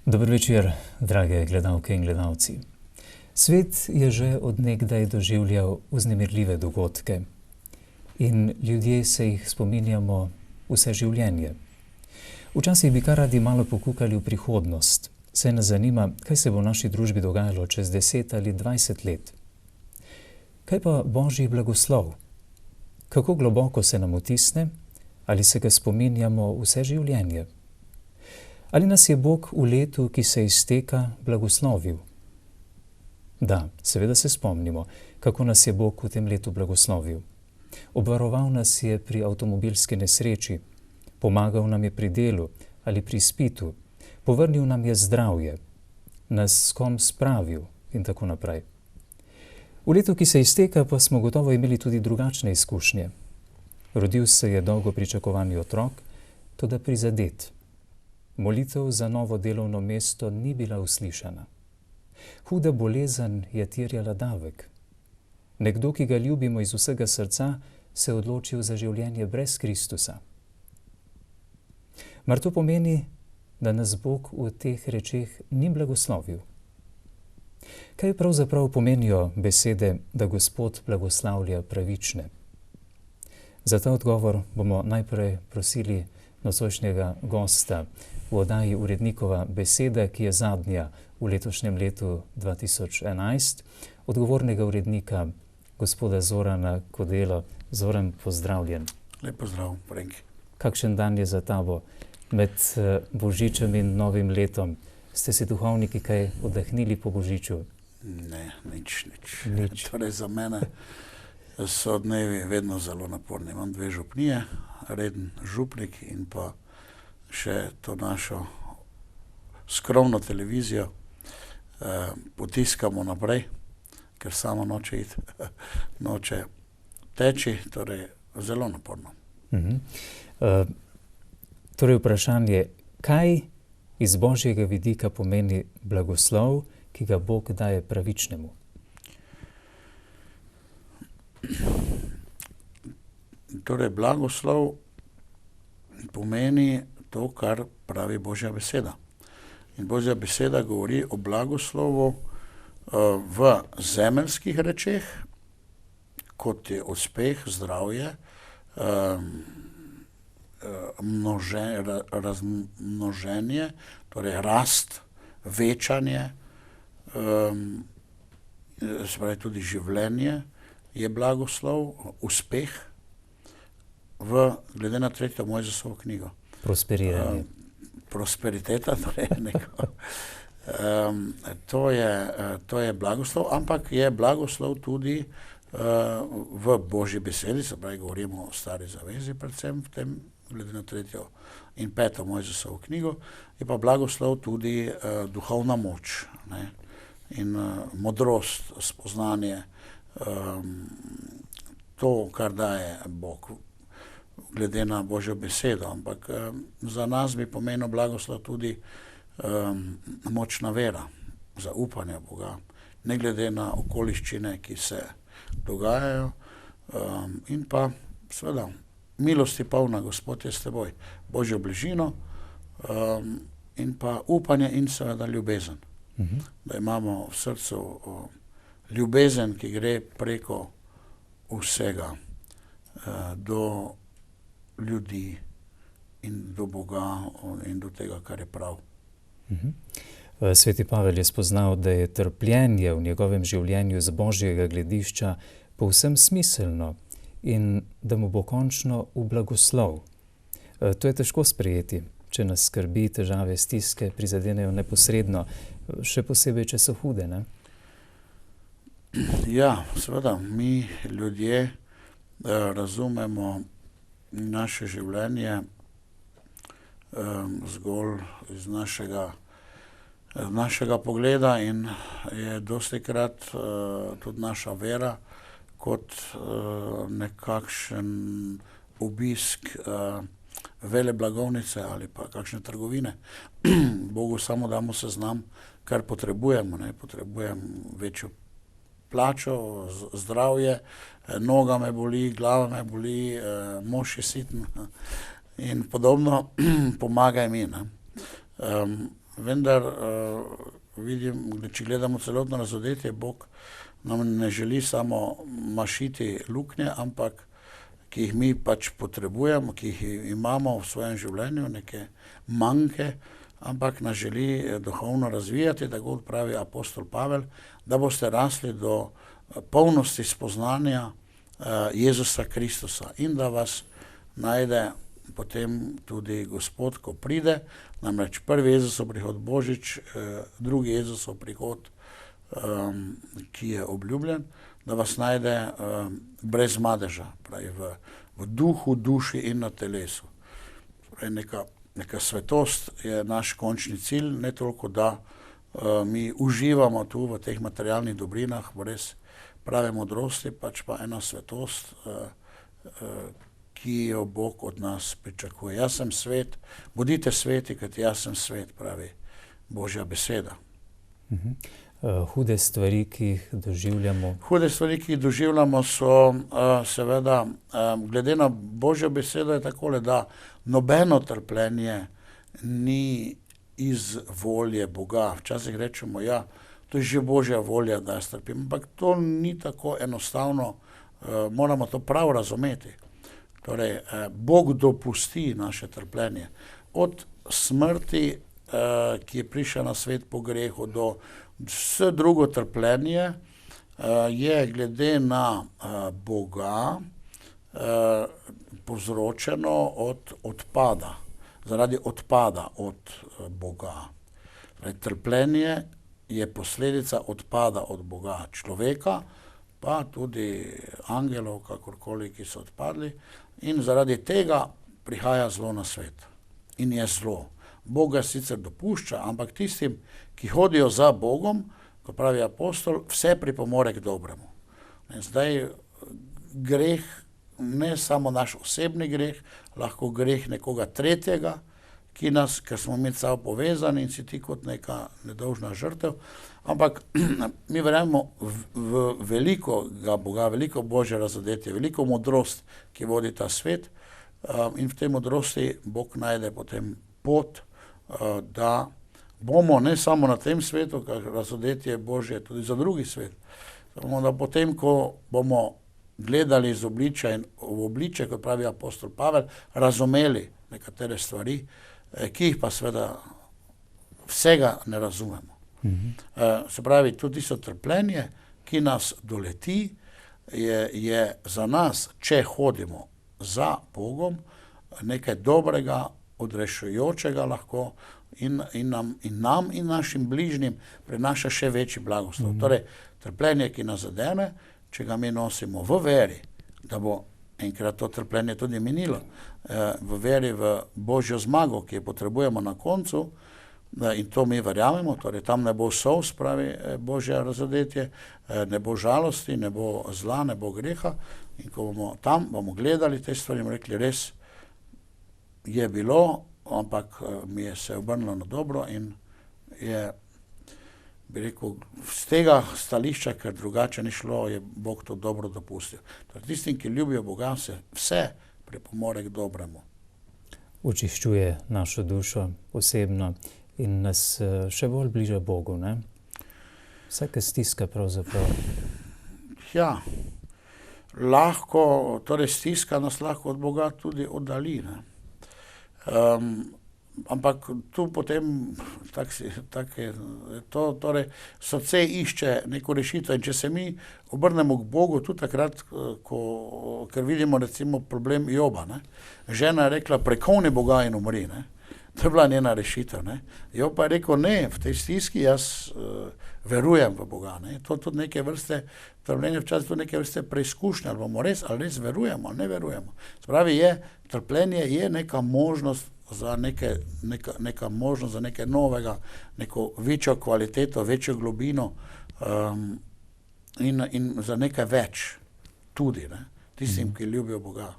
Dober večer, drage gledalke in gledalci. Svet je že od nekdaj doživljal vznemirljive dogodke in ljudje se jih spominjamo vse življenje. Včasih bi kar radi malo pokukali v prihodnost, saj nas zanima, kaj se bo v naši družbi dogajalo čez 10 ali 20 let. Kaj pa Božji blagoslov? Kako globoko se nam vtisne, ali se ga spominjamo vse življenje? Ali nas je Bog v letu, ki se izteka, blagoslovil? Da, seveda se spomnimo, kako nas je Bog v tem letu blagoslovil. Obvaroval nas je pri avtomobilski nesreči, pomagal nam je pri delu ali pri izpitu, povrnil nam je zdravje, nas s kom spravil in tako naprej. V letu, ki se izteka, pa smo gotovo imeli tudi drugačne izkušnje. Rodil se je dolgo pričakovani otrok, toda prizadet. Molitev za novo delovno mesto ni bila uslišana. Huda bolezen je terjala davek. Nekdo, ki ga ljubimo iz vsega srca, se je odločil za življenje brez Kristusa. Mar to pomeni, da nas Bog v teh rečeh ni blagoslovil? Kaj pravzaprav pomenijo besede, da Gospod blagoslavlja pravične? Za ta odgovor bomo najprej prosili nocojšnjega gosta v oddaji Urednikova beseda, ki je zadnja v letošnjem letu 2011, odgovornega urednika gospoda Zorana Kodelo. Zoran, pozdravljen. Lep pozdrav, Frank. Kakšen dan je za tabo med Božičem in Novim letom? Ste si duhovniki kaj oddahnili po Božiču? Ne, nič. Torej za mene so dnevi vedno zelo naporni. Imam 2 župnije, reden župnik in pa še to našo skromno televizijo. Potiskamo naprej, ker samo noče iti, noče teči, torej zelo naporno. Torej vprašanje, kaj iz Božjega vidika pomeni blagoslov, ki ga Bog daje pravičnemu? Torej, blagoslov pomeni to, kar pravi Božja beseda. In Božja beseda govori o blagoslovu v zemeljskih rečeh, kot je uspeh, zdravje, razmnoženje, torej rast, večanje, se pravi tudi življenje je blagoslov, uspeh, glede na 3. Mojzesovo knjigo. Prosperiranje. Prosperiteta, torej neko. To je blagoslov, ampak je blagoslov tudi v Božji besedi, se pravi, govorimo o Stari zavezi predvsem v tem, glede na 3. in 5. Mojzesovo knjigo, je pa blagoslov tudi duhovna moč, ne? In modrost, spoznanje, to, kar daje Bog glede na Božjo besedo, ampak za nas bi pomenil blagoslov tudi močna vera, zaupanje v Boga, ne glede na okoliščine, ki se dogajajo, in pa seveda milosti polna, Gospod je s teboj, Božjo bližino in pa upanje in seveda ljubezen. Da imamo v srcu ljubezen, ki gre preko vsega do ljudi in do Boga in do tega, kar je prav. Sveti Pavel je spoznal, da je trpljenje v njegovem življenju z Božjega gledišča povsem smiselno in da mu bo končno v blagoslov. To je težko sprejeti, če nas skrbi, težave, stiske prizadenejo neposredno, še posebej, če so hude, ne? Ja, seveda, mi ljudje razumemo naše življenje zgolj iz našega pogleda in je dostikrat tudi naša vera kot nekakšen obisk veleblagovnice ali pa kakšne trgovine. Bogu samo damo seznam, kar potrebujemo, ne? Potrebujem večjo plačo, zdravje, noga me boli, glava me boli, mož je siten in podobno, pomagaj mi, ne? vendar vidim, če gledamo celotno razodetje, Bog nam ne želi samo mašiti luknje, ampak ki jih mi pač potrebujemo, ki jih imamo v svojem življenju, neke manke, ampak nas želi duhovno razvijati, tako pravi apostol Pavel, da boste rasli do polnosti spoznanja Jezusa Kristusa in da vas najde potem tudi Gospod, ko pride, namreč prvi Jezusov prihod Božič, drugi Jezusov prihod, ki je obljubljen, da vas najde brez madeža, pravi v duhu, duši in na telesu. Pravi, neka svetost je naš končni cilj, ne toliko, da mi uživamo tu v teh materialnih dobrinah brez prave modrosti, pač pa ena svetost, ki jo Bog od nas pričakuje. Jaz sem svet, bodite sveti, kajti jaz sem svet, pravi Božja beseda. Hude stvari, ki jih doživljamo. Hude stvari, ki jih doživljamo, so seveda, glede na Božjo besedo je takole, da nobeno trpljenje ni iz volje Boga. Včasih rečemo, ja, to je že Božja volja, da jaz trpim, ampak to ni tako enostavno, moramo to prav razumeti. Torej, Bog dopusti naše trpljenje. Od smrti, ki je prišla na svet po grehu, do vse drugo trpljenje, je glede na Boga povzročeno od odpada, zaradi odpada od Boga. Torej, trpljenje je posledica odpada od Boga, človeka, pa tudi angelov, kakorkoli, ki so odpadli, in zaradi tega prihaja zlo na svet. In je zlo. Bog ga sicer dopušča, ampak tistim, ki hodijo za Bogom, ko pravi apostol, vse pripomore k dobremu. Zdaj, greh, ne samo naš osebni greh, lahko greh nekoga tretjega, ki nas, ker smo med sabo povezani in si ti kot neka nedolžna žrtev, ampak mi verjamemo v velikega Boga, veliko Božje razodetje, veliko modrost, ki vodi ta svet, in v tej modrosti Bog najde potem pot, da bomo ne samo na tem svetu, kar razodetje Božje, tudi za drugi svet. Da potem, ko bomo gledali iz obličja in v obličje, kot pravi apostol Pavel, razumeli nekatere stvari, ki jih pa seveda vsega ne razumemo. Se pravi, tudi so trpljenje, ki nas doleti, je za nas, če hodimo za Bogom, nekaj dobrega, odrešujočega lahko in nam in našim bližnjim prinaša še večji blagoslov. Torej, trpljenje, ki nas zadene, če ga mi nosimo v veri, da bo enkrat to trpljenje tudi minilo, v veri v Božjo zmago, ki jo potrebujemo na koncu, in to mi verjamemo, torej tam ne bo solz, pravi Božje razodetje, ne bo žalosti, ne bo zla, ne bo greha, in ko bomo tam, bomo gledali te stvari in rekli, res je bilo, ampak mi je se obrnilo na dobro in je, bi rekel, z tega stališča, ker drugače ni šlo, je Bog to dobro dopustil. Torej, tistim, ki ljubijo Boga, se vse pripomore k dobremu. Očiščuje našo dušo osebno in nas še bolj bliža Bogu, ne? Vsaka stiska pravzaprav. Ja, lahko, torej stiska nas lahko od Boga tudi oddali, ne? Ampak tu potem torej srce išče neko rešitev in če se mi obrnemo k Bogu tudi takrat, ker vidimo recimo problem Joba, ne. Žena je rekla, prekovni Boga in umri, ne. To je bila njena rešitev, ne. Job pa je rekel, ne, v tej stiski jaz verujem v Boga, ne. To tudi neke vrste, trpljenje včasih tudi neke vrste preizkušnje, ali bomo res verujemo ali ne verujemo. Spravi trpljenje je neka možnost za neka možnost za nekaj novega, neko večjo kvaliteto, večjo globino, in za nekaj več tudi, ne, tistim, ki ljubijo Boga.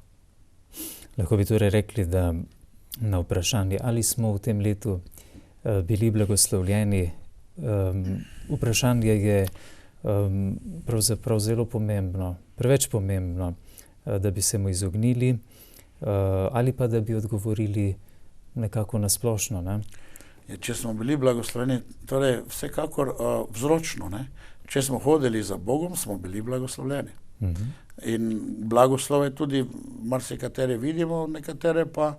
Lahko bi torej rekli, da na vprašanje, ali smo v tem letu bili blagoslovljeni, vprašanje je pravzaprav zelo pomembno, preveč pomembno, da bi se mu izognili, ali pa da bi odgovorili nekako nasplošno, ne? če smo bili blagoslovljeni, torej vsekakor vzročno, ne? Če smo hodili za Bogom, smo bili blagoslovljeni. In blagoslove tudi marsikateri vidimo, nekatere pa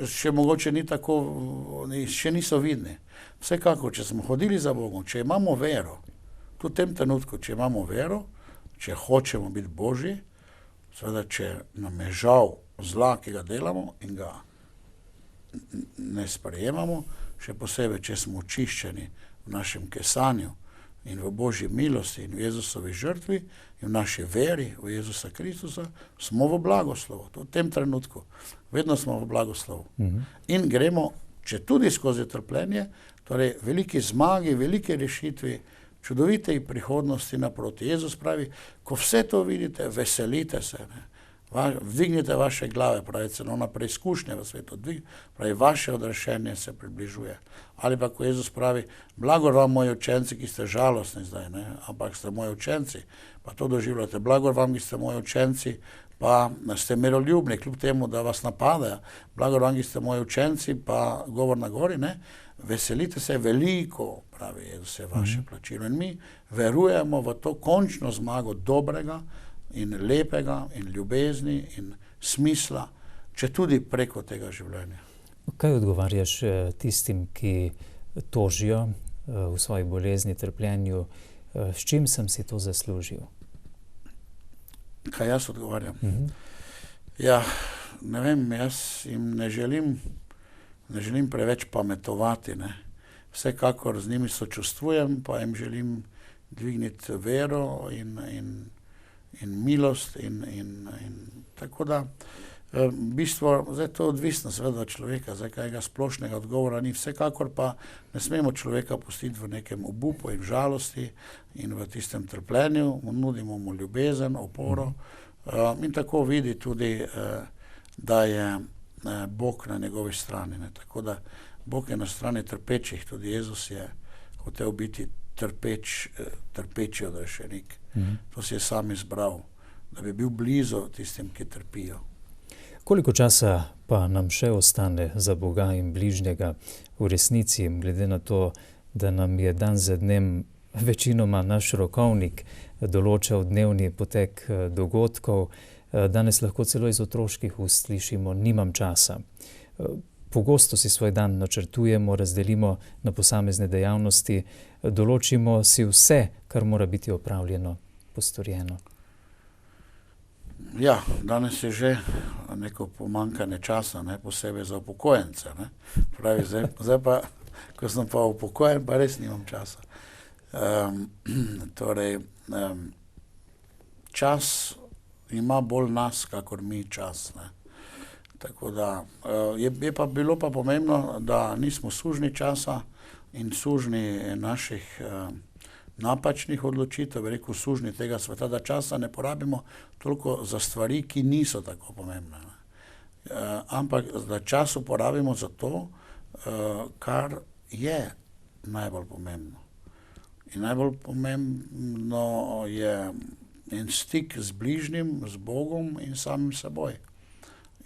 še mogoče ni tako, še niso vidni. Vsekakor, če smo hodili za Bogom, če imamo vero, tudi v tem trenutku, če imamo vero, če hočemo biti Božji, seveda, če nam je žal zla, ki ga delamo in ga ne sprejemamo, še posebej, če smo očiščeni v našem kesanju in v Božji milosti in v Jezusovi žrtvi in v naši veri v Jezusa Kristusa, smo v blagoslovu. To v tem trenutku. Vedno smo v blagoslovu. In gremo, če tudi skozi trpljenje, torej veliki zmagi, velike rešitvi, čudovitej prihodnosti naproti. Jezus pravi, ko vse to vidite, veselite se, ne? Vdignite vaše glave, pravi celo na preizkušnje v svetu, pravi, vaše odrešenje se približuje. Ali pa, ko Jezus pravi, blagor vam moji učenci, ki ste žalostni zdaj, ne? Ampak ste moji učenci, pa to doživljate. Blagor vam, ki ste moji učenci, pa ste miroljubni, kljub temu, da vas napadajo. Blagor vam, ki ste moji učenci, pa govor na gori, ne? Veselite se veliko, pravi Jezus, je vaše plačilo. In mi verujemo v to končno zmago dobrega in lepega in ljubezni in smisla, če tudi preko tega življenja. Kaj odgovarjaš tistim, ki tožijo v svoji bolezni, trpljenju, s čim sem si to zaslužil? Kaj jaz odgovarjam? Ja, ne vem, jaz jim ne želim preveč pametovati, ne. Vsekakor z njimi sočustvujem, pa jim želim dvigniti vero in milost in tako da v bistvu, zdaj to je odvisno seveda od človeka, zdaj kajega splošnega odgovora ni, vsekakor pa ne smemo človeka pustiti v nekem obupu in žalosti in v tistem trpljenju, nudimo mu ljubezen, oporo in tako vidi tudi, da je Bog na njegovi strani, ne. Tako da Bog je na strani trpečih, tudi Jezus je hotel biti trpeči odrešenik. To si je sam izbral, da bi bil blizu tistim, ki trpijo. Koliko časa pa nam še ostane za Boga in bližnjega v resnici, glede na to, da nam je dan za dnem večinoma naš rokovnik določal dnevni potek dogodkov, danes lahko celo iz otroških ust slišimo, nimam časa. Pogosto si svoj dan načrtujemo, razdelimo na posamezne dejavnosti, določimo si vse, kar mora biti opravljeno, postorjeno. Ja, danes je že neko pomanjkanje časa, ne, posebej za upokojence, ne. Pravi, zdaj pa, ko sem pa upokojen, pa res nimam časa. Čas ima bolj nas, kakor mi čas, ne. Tako da je pa bilo pa pomembno, da nismo sužni časa in sužni naših napačnih odločitev, rekel sužni tega sveta, da časa ne porabimo toliko za stvari, ki niso tako pomembne. Ampak da čas uporabimo za to, kar je najbolj pomembno. In najbolj pomembno je en stik z bližnjim, z Bogom in samim seboj.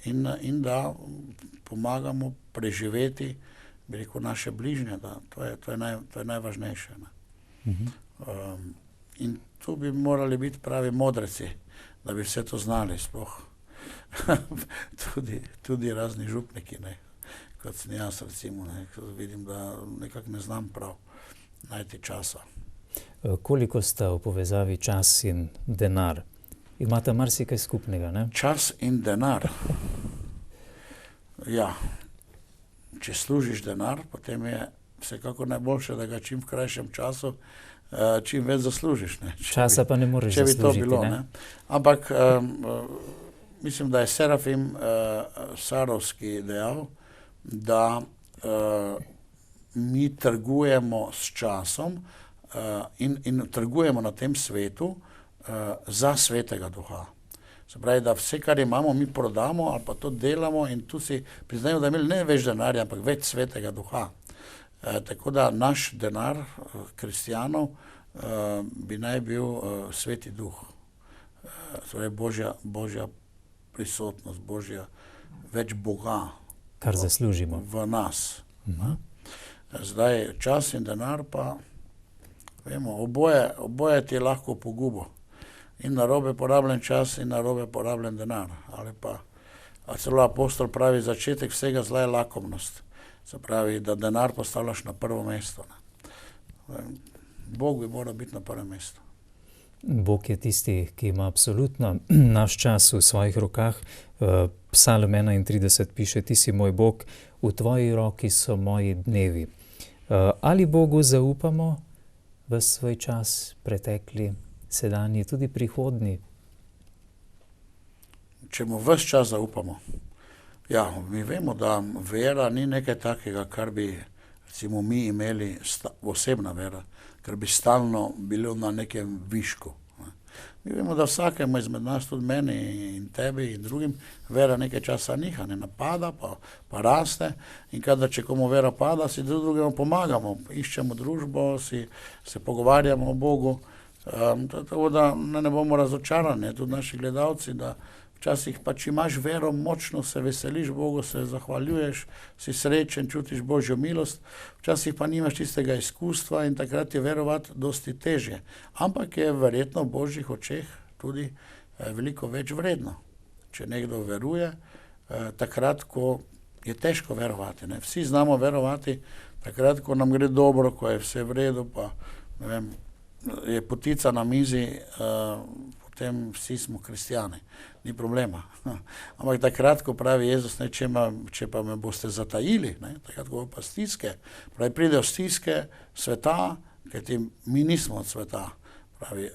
In da pomagamo preživeti, bi rekel, naše bližnje, da to je najvažnejše. In tu bi morali biti pravi modreci, da bi vse to znali, sploh tudi razni župniki, ne, kot sem jaz recimo, ne, vidim, da nekako ne znam prav najti časa. Koliko sta v povezavi čas in denar? Imata marsikaj skupnega, ne? Čas in denar. Ja, če služiš denar, potem je vsekako najboljše, da ga čim v krajšem času čim več zaslužiš, ne. Časa pa ne moreš zaslužiti, ne. Če bi to bilo, ne. Ampak mislim, da je Serafim Sarovski dejal, da mi trgujemo s časom in trgujemo na tem svetu za Svetega Duha. Se pravi, da vse, kar imamo, mi prodamo ali pa to delamo in tu si priznajmo, da imeli ne več denarja, ampak več Svetega Duha. Tako da naš denar kristjanov bi naj bil Sveti Duh. Torej Božja prisotnost, več Boga. Kar zaslužimo. V nas. Zdaj čas in denar pa, vemo, oboje ti je lahko pogubo. In narobe porabljen čas in narobe porabljen denar. Ali pa, a celo apostol pravi, začetek vsega zla je lakomnost. Se pravi, da denar postavljaš na prvo mesto. Ne. Bog bi moral biti na prvem mestu. Bog je tisti, ki ima absolutno naš čas v svojih rokah. Psalm 31 piše, ti si moj Bog, v tvoji roki so moji dnevi. Ali Bogu zaupamo v svoj čas, pretekli, sedanji, tudi prihodnji? Če mu ves čas zaupamo. Ja, mi vemo, da vera ni nekaj takega, kar bi recimo mi imeli, osebna vera, ker bi stalno bilo na nekem višku. Mi vemo, da vsakemu izmed nas, tudi meni in tebi in drugim, vera nekaj časa niha, ne napada, pa raste. In kadar če komu vera pada, si drugemu pomagamo, iščemo družbo, se pogovarjamo o Bogu. Tako da ne bomo razočarani, tudi naši gledalci, da včasih pač imaš vero močno, se veseliš Bogu, se zahvaljuješ, si srečen, čutiš Božjo milost, včasih pa nimaš tistega izkustva in takrat je verovati dosti težje. Ampak je verjetno v Božjih očeh tudi veliko več vredno. Če nekdo veruje, takrat, ko je težko verovati. Ne? Vsi znamo verovati takrat, ko nam gre dobro, ko je vse v redu, pa ne vem, je potica na mizi, potem vsi smo kristjani. Ni problema. Ampak takrat, ko pravi Jezus, ne, če pa me boste zatajili, ne, takrat, ko pa stiske, pravi, pridejo stiske sveta, kajti mi nismo od sveta, pravi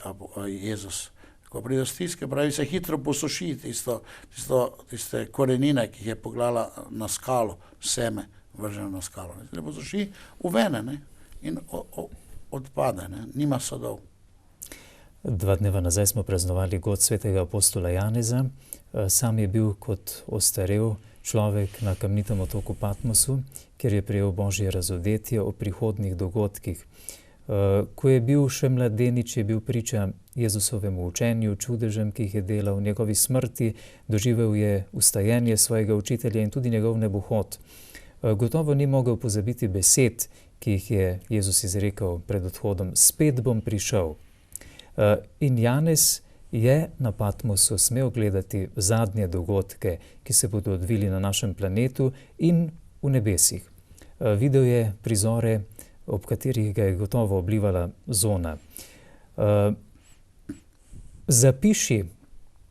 Jezus. Ko pridejo stiske, pravi, se hitro posuši tiste korenine, ki jih je poglala na skalo, seme vrženo na skalo. Se posuši, uvene, ne, in odpade, ne, nima sadov. 2 dneva nazaj smo praznovali god svetega apostola Janeza. Sam je bil kot ostarel človek na kamnitem otoku Patmosu, kjer je prejel Božje razodetje o prihodnih dogodkih. Ko je bil še mladenič, je bil priča Jezusovemu učenju, čudežem, ki jih je delal, njegovi smrti, doživel je vstajenje svojega učitelja in tudi njegov nebohod. Gotovo ni mogel pozabiti besed, ki jih je Jezus izrekel pred odhodom, spet bom prišel. In Janez je na Patmosu smel gledati zadnje dogodke, ki se bodo odvili na našem planetu in v nebesih. Videl je prizore, ob katerih ga je gotovo oblivala zona. Zapiši,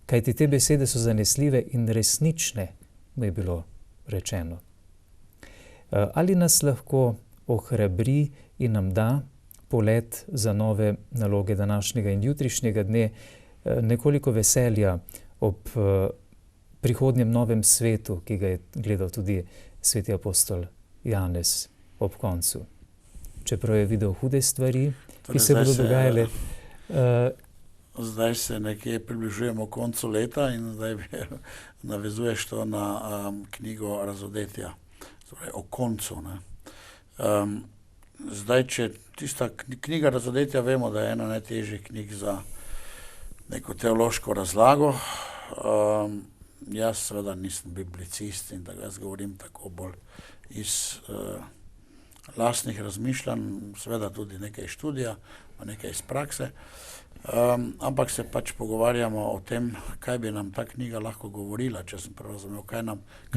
kajti te besede so zanesljive in resnične, mu je bilo rečeno. Ali nas lahko ohrabri in nam da polet za nove naloge današnjega in jutrišnjega dne, nekoliko veselja ob prihodnjem novem svetu, ki ga je gledal tudi sveti apostol Janez ob koncu. Čeprav je videl hude stvari, ki se bodo dogajale. Zdaj se nekje približujemo koncu leta in zdaj navezuješ to na knjigo Razodetja, torej o koncu. Ne? Zdaj, če tista knjiga Razodetja, vemo, da je ena najtežjih knjig za neko teološko razlago. Jaz seveda nisem biblicist in da jaz govorim tako bolj iz lastnih razmišljanj, seveda tudi nekaj študija, pa nekaj iz prakse. Ampak se pač pogovarjamo o tem, kaj bi nam ta knjiga lahko govorila, če sem prav razumel, kaj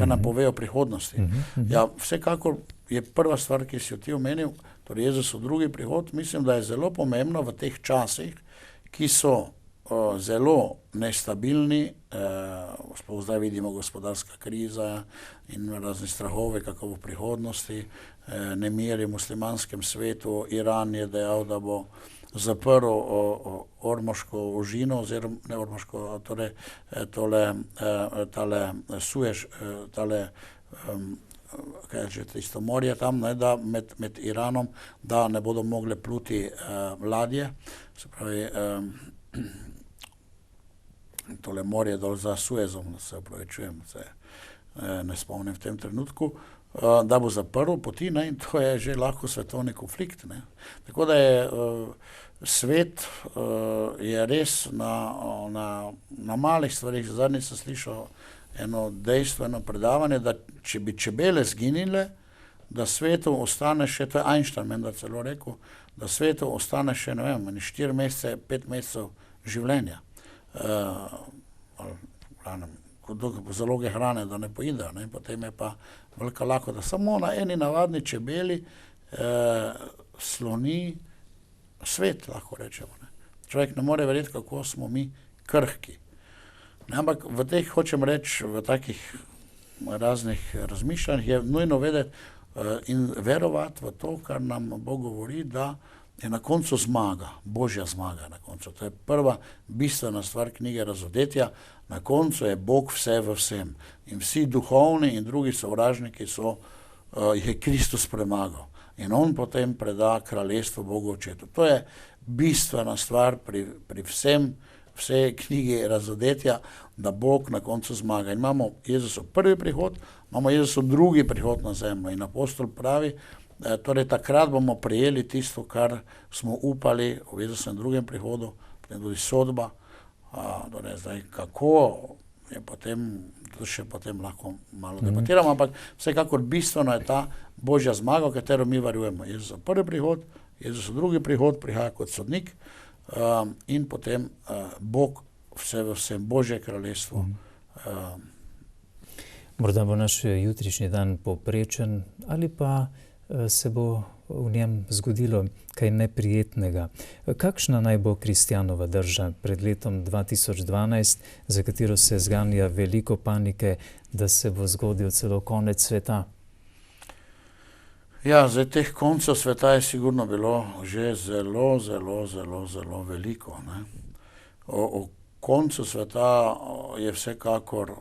nam pove o prihodnosti. Ja, vsekakor je prva stvar, ki si jo ti omenil, torej Jezusov drugi prihod, mislim, da je zelo pomembno v teh časih, ki so zelo nestabilni, zdaj vidimo gospodarska kriza in razne strahove, kako v prihodnosti, nemiri v muslimanskem svetu, Iran je dejal, da bo zaprl Ormoško ožino, oziroma ne Ormoško, torej tale Suez, kaj je že tisto morje tam, ne, da med Iranom, da ne bodo mogle pluti ladje, se pravi, tole morje dol za Suezom, se opravičujem, se ne spomnim v tem trenutku, da bo zaprl poti, ne, in to je že lahko svetovni konflikt. Ne. Tako da je svet je res na malih stvarih. Zadnjič sem slišal eno dejstvo, eno predavanje, da če bi čebele zginile, da svetu ostane še, to je Einstein menda celo rekel, da svetu ostane še, ne vem, 4 mesece, 5 mesecev življenja. Zaloge hrane, da ne pojedejo, ne? Potem je pa velika lakota. Samo na eni navadni čebeli sloni svet, lahko rečemo. Ne? Človek ne more verjeti, kako smo mi krhki. Ne? Ampak v teh, hočem reči, v takih raznih razmišljanjih je nujno vedeti in verovati v to, kar nam Bog govori, da je na koncu zmaga, Božja zmaga na koncu. To je prva bistvena stvar knjige Razodetja. Na koncu je Bog vse v vsem. In vsi duhovni in drugi sovražniki je Kristus premagal. In on potem preda kraljestvo Bogu Očetu. To je bistvena stvar pri vse knjigi Razodetja, da Bog na koncu zmaga. In imamo Jezusov prvi prihod, imamo Jezusov drugi prihod na zemljo. In apostol pravi, torej takrat bomo prejeli tisto, kar smo upali v Jezusovem drugem prihodu, potem tudi sodba. Torej zdaj, kako je potem, to še potem lahko malo debatiramo, ampak vsekakor bistveno je ta Božja zmaga, v katero mi verujemo. Jezusov prvi prihod, Jezusov drugi prihod prihaja kot sodnik in potem Bog vse v vsem, Božje kraljestvo. Morda bo naš jutrišnji dan povprečen ali pa se bo v njem zgodilo kaj neprijetnega. Kakšna naj bo kristjanova drža pred letom 2012, za katero se zganja veliko panike, da se bo zgodil celo konec sveta? Ja, zdaj teh koncev sveta je sigurno bilo že zelo, zelo, zelo, zelo veliko. Ne? O koncu sveta je vsekakor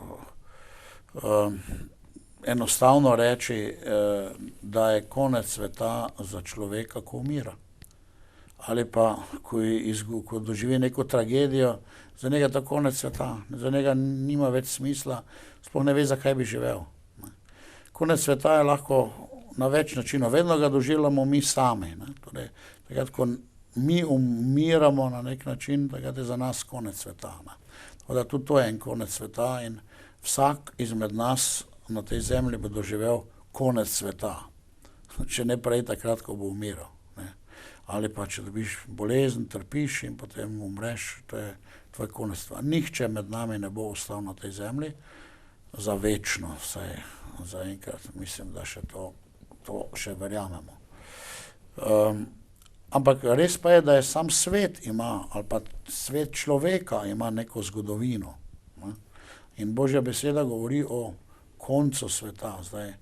enostavno reči, da je konec sveta za človeka, ko umira. Ali pa, ko doživi neko tragedijo, za njega je to konec sveta. Za njega nima več smisla, sploh ne ve, zakaj bi živel. Konec sveta je lahko na več načinov. Vedno ga doživljamo mi sami. Torej, takrat, ko mi umiramo na nek način, takrat je za nas konec sveta. Tako da tudi to je en konec sveta in vsak izmed nas na tej zemlji bo doživel konec sveta. Če ne prej takrat, ko bo umiral. Ne. Ali pa če dobiš bolezen, trpiš in potem umreš, to je tvoj konec sveta. Nihče med nami ne bo ostal na tej zemlji za večno, vsaj za enkrat. Mislim, da še to še verjamemo. Ampak res pa je, da je sam svet ima, ali pa svet človeka ima neko zgodovino. Ne. In Božja beseda govori o koncu sveta. Zdaj,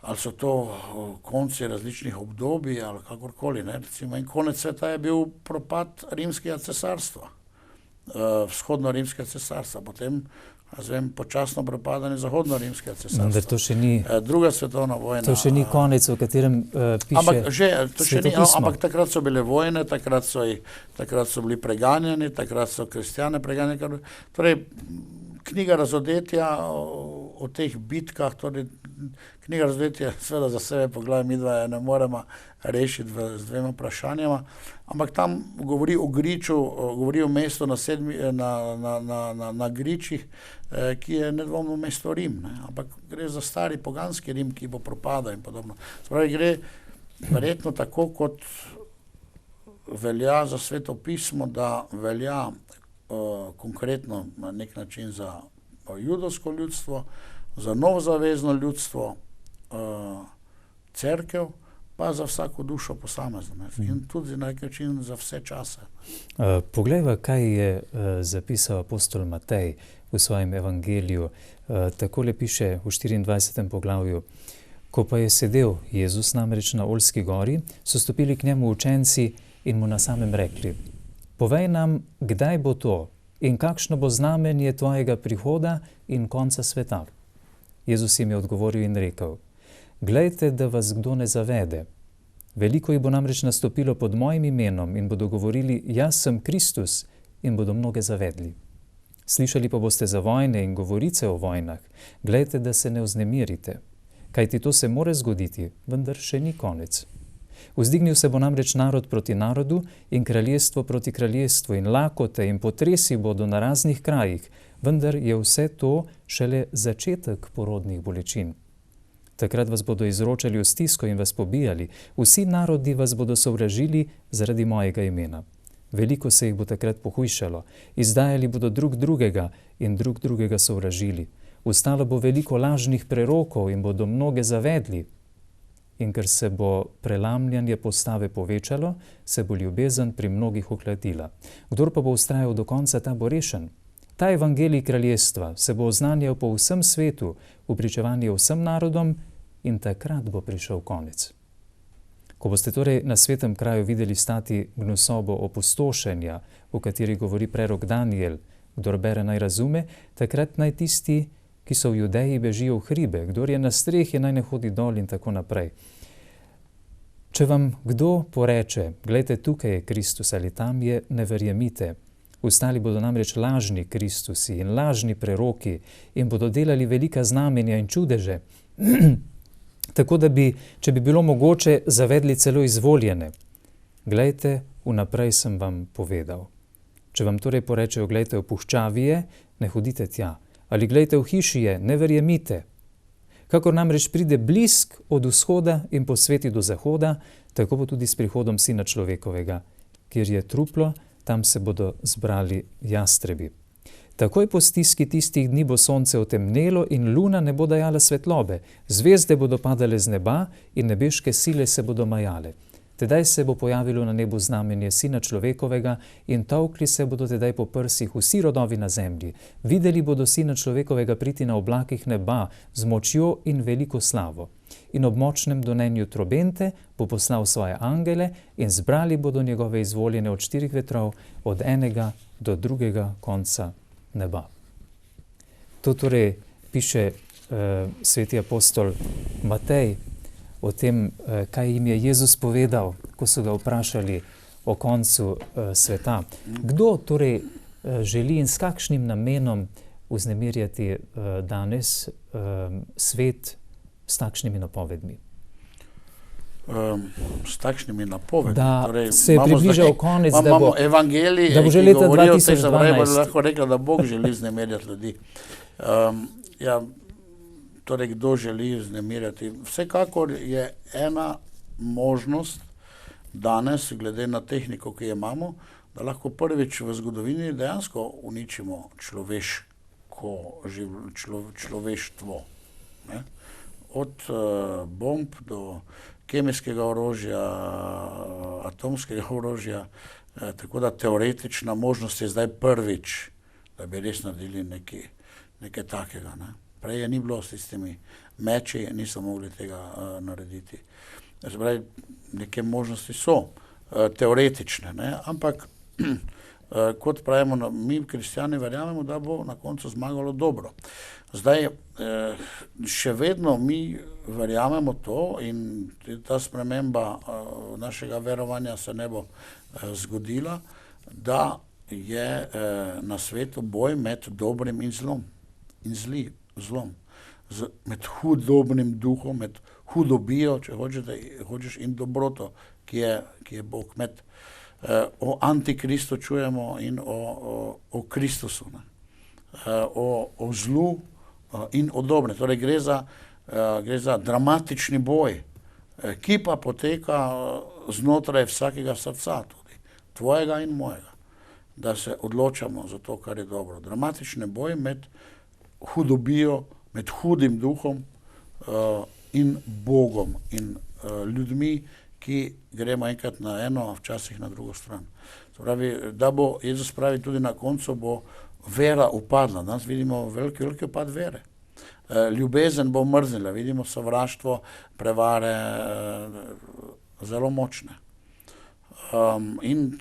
ali so to konci različnih obdobij ali kakorkoli. Ne? Recimo, in konec sveta je bil propad rimskega cesarstva, vzhodno-rimskega cesarstva, potem počasno propadanje zahodno-rimskega cesarstva. To še ni, druga svetovna vojna. To še ni konec, o katerem piše Svetopismo. Ampak takrat so bile vojne, takrat so bili preganjani, takrat so kristjane preganjani. Torej, knjiga Razodetja o teh bitkah, torej knjiga Razodetja seveda za sebe poglavje, mi dva ne moremo rešiti z dvema vprašanjama, ampak tam govori o Griču, govori o mestu na Gričih, ki je nedvomno mesto Rim, ne? Ampak gre za stari poganski Rim, ki bo propadal in podobno. Spravi, gre verjetno tako, kot velja za Svetopismo, da velja konkretno na nek način za judovsko ljudstvo, za novozavezno ljudstvo, cerkev, pa za vsako dušo posamezno. In tudi na nek način za vse čase. Poglejva, kaj je zapisal apostol Matej v svojem evangeliju. Takole piše v 24. poglavju. Ko pa je sedel Jezus namreč na Oljski gori, so stopili k njemu učenci in mu na samem rekli: Povej nam, kdaj bo to in kakšno bo znamenje tvojega prihoda in konca sveta. Jezus jim je odgovoril in rekel: Glejte, da vas kdo ne zavede. Veliko jih bo namreč nastopilo pod mojim imenom in bodo govorili: Jaz sem Kristus, in bodo mnoge zavedli. Slišali pa boste za vojne in govorice o vojnah. Glejte, da se ne vznemirite. Kajti to se more zgoditi, vendar še ni konec. Vzdignil se bo namreč narod proti narodu in kraljestvo proti kraljestvu in lakote in potresi bodo na raznih krajih, vendar je vse to šele začetek porodnih bolečin. Takrat vas bodo izročali v stisko in vas pobijali. Vsi narodi vas bodo sovražili zaradi mojega imena. Veliko se jih bo takrat pohujšalo. Izdajali bodo drug drugega in drug drugega sovražili. Ustalo bo veliko lažnih prerokov in bodo mnoge zavedli. In ker se bo prelamljanje postave povečalo, se bo ljubezen pri mnogih ohladila. Kdor pa bo vztrajal do konca, ta bo rešen. Ta evangelij kraljestva se bo oznanjal po vsem svetu, v pričevanje vsem narodom, in takrat bo prišel konec. Ko boste torej na svetem kraju videli stati gnusobo opustošenja, o kateri govori prerok Daniel, kdor bere naj razume, takrat naj tisti, ki so v Judeji, bežijo v hribe, kdor je na strehi, naj ne hodi dol in tako naprej. Če vam kdo poreče, glejte, tukaj je Kristus ali tam je, ne verjemite. Ustali bodo namreč lažni Kristusi in lažni preroki in bodo delali velika znamenja in čudeže, tako da bi, če bi bilo mogoče, zavedli celo izvoljene. Glejte, vnaprej sem vam povedal. Če vam torej porečejo, glejte, v puščavi je, ne hodite tja. Ali glejte, v hiši je, ne verjemite. Kakor namreč pride blisk od vzhoda in posveti do zahoda, tako bo tudi s prihodom Sina človekovega. Kjer je truplo, tam se bodo zbrali jastrebi. Takoj po stiski tistih dni bo sonce otemnelo in luna ne bo dajala svetlobe. Zvezde bodo padale z neba in nebeške sile se bodo majale. Tedaj se bo pojavilo na nebu znamenje Sina človekovega in tolkli se bodo tedaj po prsih vsi rodovi na zemlji. Videli bodo Sina človekovega priti na oblakih neba z močjo in veliko slavo. In ob močnem donenju trobente bo poslal svoje angele in zbrali bodo njegove izvoljene od 4 vetrov, od enega do drugega konca neba. To torej piše sveti apostol Matej o tem, kaj jim je Jezus povedal, ko so ga vprašali o koncu sveta. Kdo torej želi in s kakšnim namenom vznemirjati danes svet s takšnimi napovedmi? S takšnimi napovedmi. Da torej, se je približal konec, da bo evangelij, da bo že ki leta govorijo o tej zapravi, 2012. lahko rekla, da Bog želi vznemirjati ljudi. Torej, kdo želi vznemirjati? Vsekakor je ena možnost danes, glede na tehniko, ki jo imamo, da lahko prvič v zgodovini dejansko uničimo človeštvo. Ne? Od bomb do kemijskega orožja, atomskega orožja, tako da teoretična možnost je zdaj prvič, da bi res naredili nekaj takega. Ne? Prej je ni bilo s tistimi meči, niso mogli tega narediti. Zdaj, neke možnosti so teoretične, ne? Ampak kot pravimo, mi kristjani verjamemo, da bo na koncu zmagalo dobro. Zdaj, še vedno mi verjamemo to in ta sprememba našega verovanja se ne bo zgodila, da je na svetu boj med dobrim in zlom. In zlom. Med hudobnim duhom, med hudobijo, če hočeš, in dobroto, ki je Bog. O antikristu čujemo in o Kristusu, ne? O zlu in o dobrem. Torej gre za dramatični boj, ki pa poteka znotraj vsakega srca, tudi tvojega in mojega, da se odločamo za to, kar je dobro. Dramatični boj med hudobijo, med hudim duhom in Bogom in ljudmi, ki gremo enkrat na eno, včasih na drugo stran. Pravi, da bo, Jezus pravi, tudi na koncu bo vera upadla. Danes vidimo veliki upad vere. Ljubezen bo mrznila, vidimo sovraštvo, prevare, zelo močne. In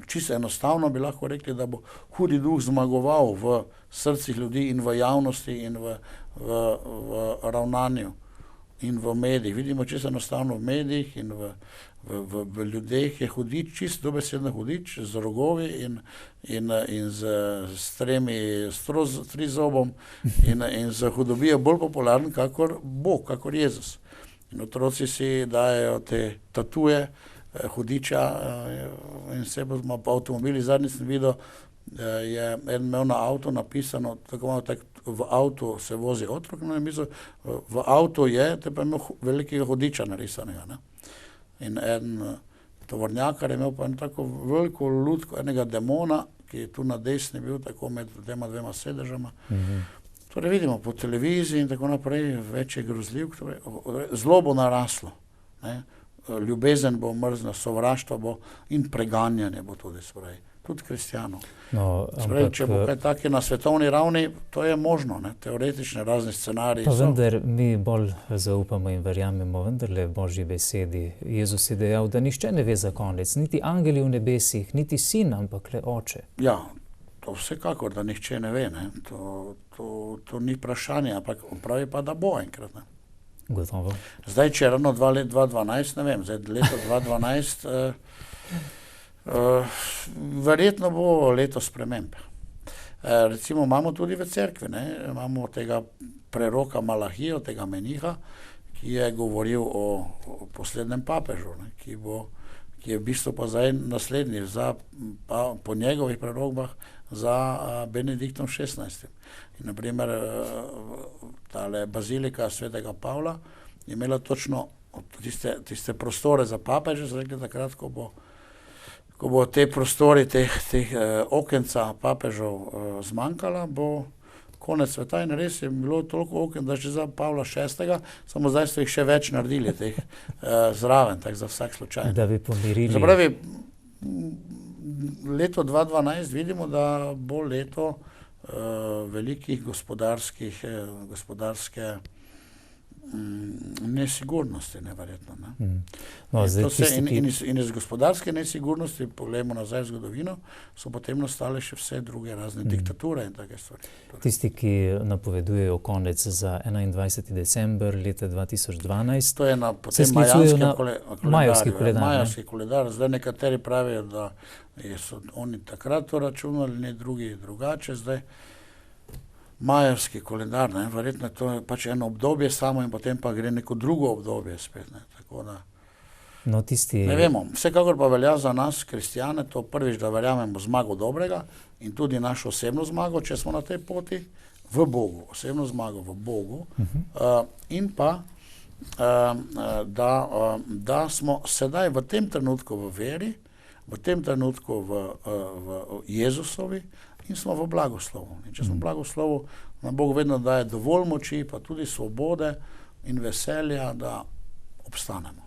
čisto enostavno bi lahko rekli, da bo hudi duh zmagoval v srcih ljudi in v javnosti in v ravnanju in v medijih. Vidimo čisto enostavno v medijih in v ljudeh je hudič, čisto dobesedno hudič, z rogovi in s trizobom in z hudobijo bolj popularen kakor Bog, kakor Jezus. In otroci si dajejo te tatuje hudiča in se bo pa avtomobili, zadnjič sem videl, je en imel na avto napisano, tako malo tak v avtu se vozi otrok, no in mislil, v avtu je, te pa imel velikega hudiča narisanega, ne. In en tovornjakar je imel pa eno tako veliko lutko enega demona, ki je tu na desni bil, tako med dvema sedežama. Torej vidimo po televiziji in tako naprej, več je grozljivk, zlo bo naraslo, ne. Ljubezen bo mrzna, sovraštvo bo in preganjanje bo tudi, spravi, tudi kristjanov. No, spravi, če bo kaj taki na svetovni ravni, to je možno, ne, teoretične razne scenariji pa so. vendar mi bolj zaupamo in verjamemo vendarle Božji besedi. Jezus je dejal, da nihče ne ve za konec, niti angeli v nebesih, niti sin, ampak le oče. Ja, to vsekakor, da nihče ne ve, ne. To ni vprašanje, ampak pravi pa, da bo enkrat, ne. Gotovo. Zdaj, če ravno 2012, ne vem, zdaj leto 2012, verjetno bo leto sprememb. Recimo imamo tudi v cerkvi, ne, imamo tega preroka Malahijo, tega meniha, ki je govoril o poslednjem papežu, ne, ki je v bistvu pa zdaj naslednji po njegovih prerokbah za Benediktom XVI. In na primer tale bazilika svetega Pavla je imela točno tiste prostore za papeže, so rekli takrat, ko bo te prostori, teh okenca papežev zmanjkala, bo konec sveta in res je bilo toliko oken, da že za Pavla VI, samo zdaj so jih še več naredili, teh zraven, tak za vsak slučaj. Da bi pomirili. Zapravi, leto 2012 vidimo, da bo leto velikih gospodarske nesigurnosti, neverjetno. Ne? No, in iz gospodarske nesigurnosti, pogledamo nazaj v zgodovino, so potem nastale še vse druge razne diktature in take stvari. Tisti, ki napovedujejo konec za 21. december leta 2012, to je se sklicujejo na majevski koledar. Majevski koledar. Zdaj nekateri pravijo, da so oni takrat to računali, ne drugi drugače. Zdaj majevski koledar, ne, verjetno to je pač eno obdobje samo in potem pa gre neko drugo obdobje spet, ne, tako da. No, tisti... Ne vemo, vsekakor pa velja za nas, kristjane, to prvič, da verjamemo zmago dobrega in tudi našo osebno zmago, če smo na tej poti, v Bogu, osebno zmago v Bogu, in pa, da smo sedaj v tem trenutku v veri, v tem trenutku v Jezusovi, in smo v blagoslovu. In če smo v blagoslovu, nam Bog vedno daje dovolj moči, pa tudi svobode in veselja, da obstanemo.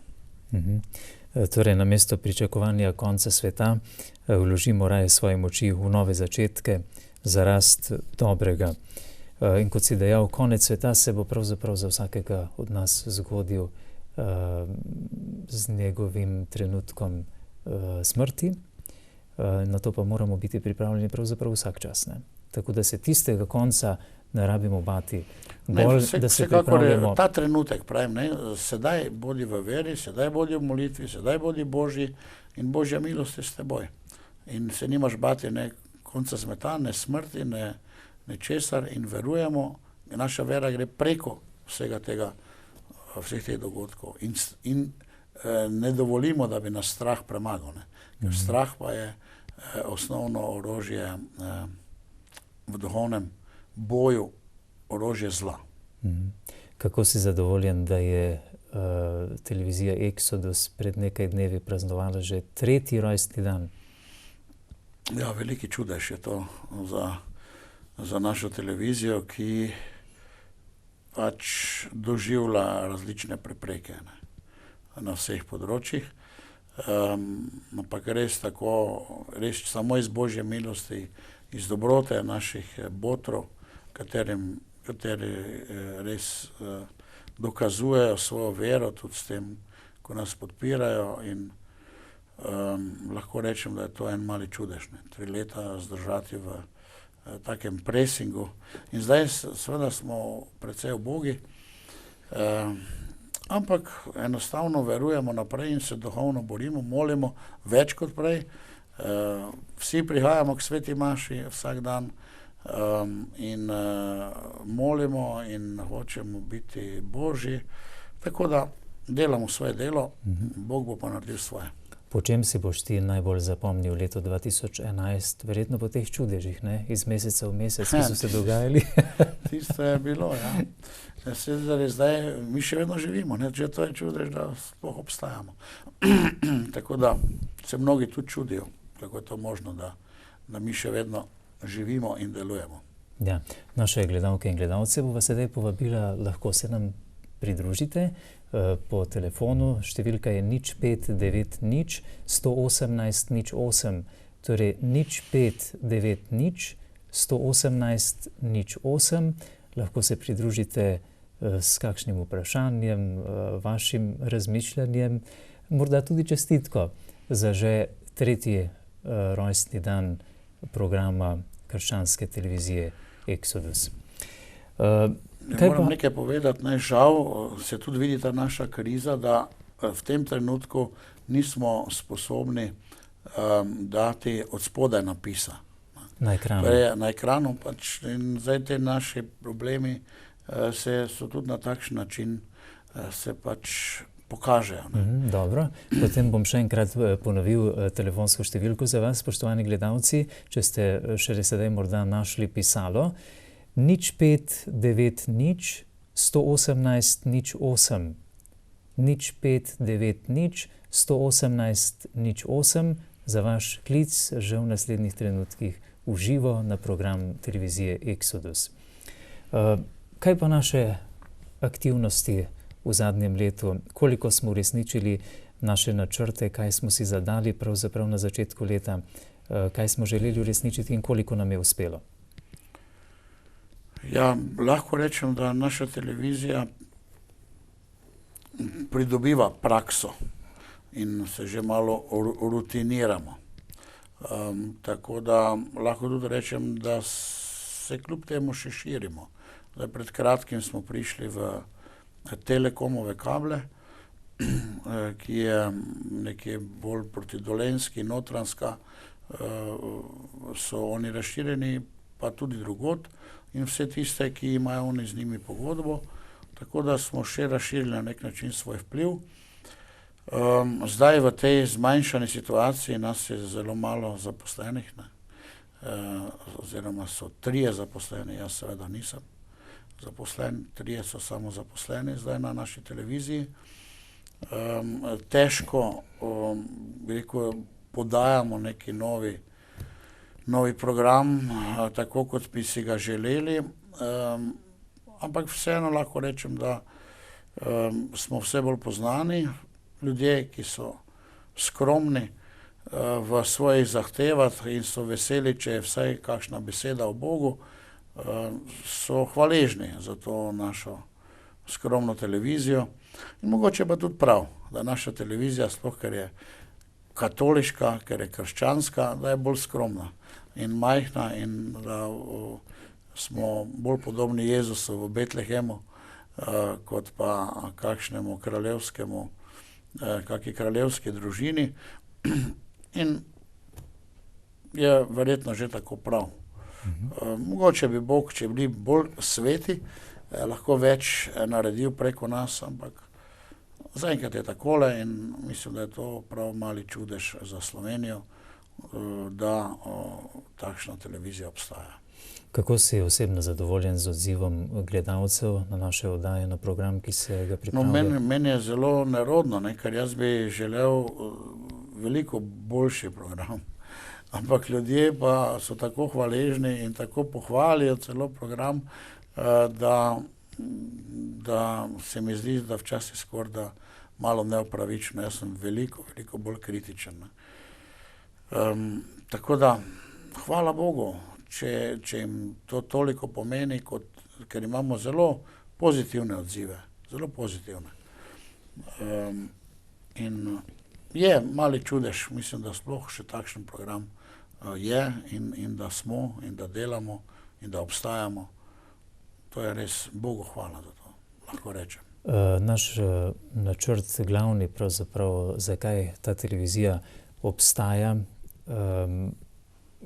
Torej, namesto pričakovanja konca sveta, vložimo raje svoje moči v nove začetke za rast dobrega. In kot si dejal, konec sveta se bo pravzaprav za vsakega od nas zgodil z njegovim trenutkom smrti. Na to pa moramo biti pripravljeni pravzaprav vsak čas. Ne? Tako da se tistega konca ne rabimo bati. Bolj, da se pripravljamo. Ta trenutek, pravim, ne, sedaj bodi v veri, sedaj bodi v molitvi, sedaj bodi Božji in Božja milost je s teboj. In se nimaš bati ne konca sveta, ne smrti, ne česar in verujemo, in naša vera gre preko vseh teh dogodkov. In ne dovolimo, da bi nas strah premagal. Ne. Ker strah pa je osnovno orožje v duhovnem boju, orožje zla. Kako si zadovoljen, da je televizija Exodus pred nekaj dnevi praznovala že 3. rojstni dan? Ja, veliki čudež je to za našo televizijo, ki pač doživlja različne prepreke, ne, na vseh področjih. Ampak res tako, res samo iz Božje milosti, iz dobrote naših botrov, kateri res dokazujejo svojo vero tudi s tem, ko nas podpirajo in lahko rečem, da je to en mali čudež, ne. 3 leta zdržati v takem presingu. In zdaj seveda smo precej ubogi, ampak enostavno verujemo naprej in se duhovno borimo, molimo več kot prej. Vsi prihajamo k sveti maši vsak dan in molimo in hočemo biti Božji. Tako da delamo svoje delo, Bog bo pa naredil svoje. Po čem si boš ti najbolj zapomnil leto 2011? Verjetno po teh čudežih, ne? Iz meseca v mesec, ki so se dogajali. Tisto je bilo, ja. Zdaj mi še vedno živimo, ne? Že to je čudež, da sploh obstajamo. Tako da se mnogi tudi čudijo, kako je to možno, da mi še vedno živimo in delujemo. Ja, naše gledalke in gledalce bova sedaj povabila, lahko se nam pridružite po telefonu. Številka je 0590 118 08, torej 0590 118 08. Lahko se pridružite s kakšnim vprašanjem, vašim razmišljanjem, morda tudi čestitko za že 3. rojstni dan programa krščanske televizije Exodus. Moram nekaj povedati, žal se tudi vidi ta naša kriza, da v tem trenutku nismo sposobni dati od spodaj napisa. Na ekranu. Na ekranu pač, in zdaj te naši problemi so tudi na takšen način se pač pokažejo. Dobro, potem bom še enkrat ponovil telefonsko številko za vas, spoštovani gledalci, če ste šele sedaj morda našli pisalo. 0590 118 08. 0590 118 08 za vaš klic že v naslednjih trenutkih v živo na program televizije Exodus. Kaj pa naše aktivnosti v zadnjem letu? Koliko smo uresničili naše načrte, kaj smo si zadali pravzaprav na začetku leta, kaj smo želeli uresničiti in koliko nam je uspelo? Ja, lahko rečem, da naša televizija pridobiva prakso in se že malo rutiniramo. Tako da lahko tudi rečem, da se kljub temu še širimo. Pred kratkim smo prišli v Telekomove kable, ki je nekje bolj proti Dolenjski, Notranjska, so oni razširjeni, pa tudi drugod, in vse tiste, ki imajo oni z njimi pogodbo, tako da smo še razširili na nek način svoj vpliv. Zdaj v tej zmanjšani situaciji nas je zelo malo zaposlenih, oziroma so 3 zaposleni, jaz seveda nisem zaposlen, 3 so samo zaposleni zdaj na naši televiziji. Težko, bi rekel, podajamo neki novi program, tako kot bi si ga želeli, ampak vseeno lahko rečem, da smo vse bolj poznani, ljudje, ki so skromni v svojih zahtevah in so veseli, če je vsaj kakšna beseda o Bogu, so hvaležni za to našo skromno televizijo. In mogoče pa tudi prav, da naša televizija, sploh ker je katoliška, ker je krščanska, da je bolj skromna in majhna in da smo bolj podobni Jezusu v Betlehemu, kot pa kakšnemu kraljevskemu, kakšni kraljevski družini. In je verjetno že tako prav. Mogoče bi Bog, če bili bolj sveti, lahko več naredil preko nas, ampak zaenkrat je takole in mislim, da je to prav mali čudež za Slovenijo, da takšna televizija obstaja. Kako si osebno zadovoljen z odzivom gledalcev na naše oddaje, na program, ki se ga pripravlja? Meni je zelo nerodno, ker jaz bi želel veliko boljši program. Ampak ljudje pa so tako hvaležni in tako pohvalijo celo program, da se mi zdi, da včasih skoraj da malo neopravično. Jaz sem veliko bolj kritičen. Tako da, hvala Bogu, če jim to toliko pomeni, ker imamo zelo pozitivne odzive. Zelo pozitivne. In je mali čudež, mislim, da sploh še takšen program je in da smo in da delamo in da obstajamo. To je res Bogu hvala za to, lahko rečem. Naš načrt glavni pravzaprav, zakaj ta televizija obstaja,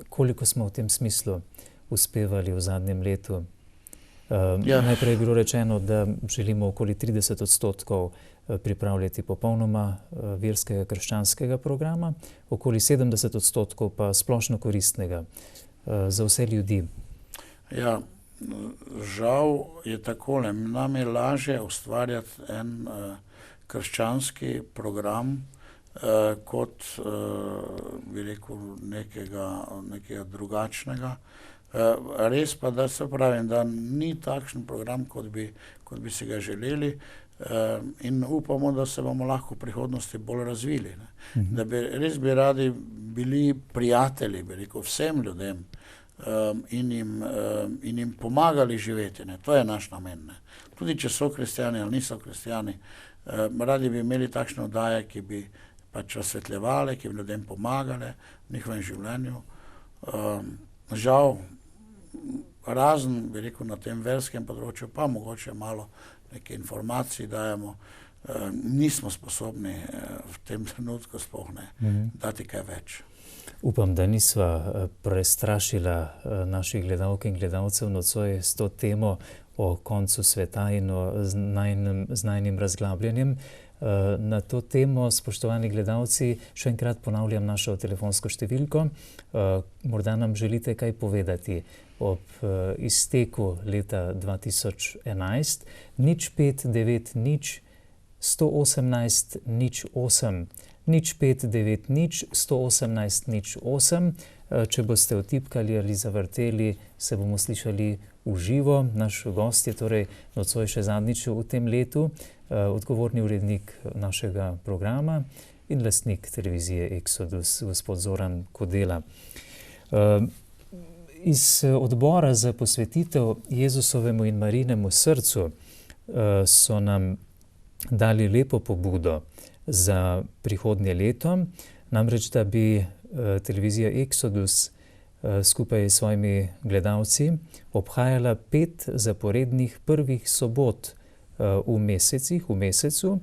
koliko smo v tem smislu uspevali v zadnjem letu Najprej je bilo rečeno, da želimo okoli 30% pripravljati popolnoma verskega krščanskega programa, okoli 70% pa splošno koristnega za vse ljudi. Ja, žal je takole. Nam je lažje ustvarjati en krščanski program kot, bi rekel, nekega drugačnega. Res pa, da se pravim, da ni takšen program, kot bi si ga želeli, in upamo, da se bomo lahko v prihodnosti bolj razvili. Da res bi radi bili prijatelji, bi rekel, vsem ljudem, in jim pomagali živeti. To je naš namen. Tudi če so kristjani ali niso kristjani, radi bi imeli takšne oddaje, ki bi pač razsvetljevale, ki bi ljudem pomagale v njihovem življenju. Žal, razen, bi rekel, na tem verskem področju, pa mogoče malo neke informacije dajemo, nismo sposobni v tem trenutku sploh dati kaj več. Upam, da nisva prestrašila naših gledalk in gledalcev nocoj s to temo o koncu sveta in o znajnim razglabljanjem. Na to temo, spoštovani gledalci, še enkrat ponavljam našo telefonsko številko. Morda nam želite kaj povedati ob izteku leta 2011 0590 118 08 0590 118 08. Če boste vtipkali ali zavrteli, se bomo slišali v živo. Naš gost je torej nocoj še zadnjič v tem letu, odgovorni urednik našega programa in lastnik televizije Exodus, gospod Zoran Kodela. Iz odbora za posvetitev Jezusovemu in Marijinemu srcu so nam dali lepo pobudo za prihodnje leto, namreč da bi televizija Exodus skupaj s svojimi gledalci obhajala 5 zaporednih prvih sobot v mesecu,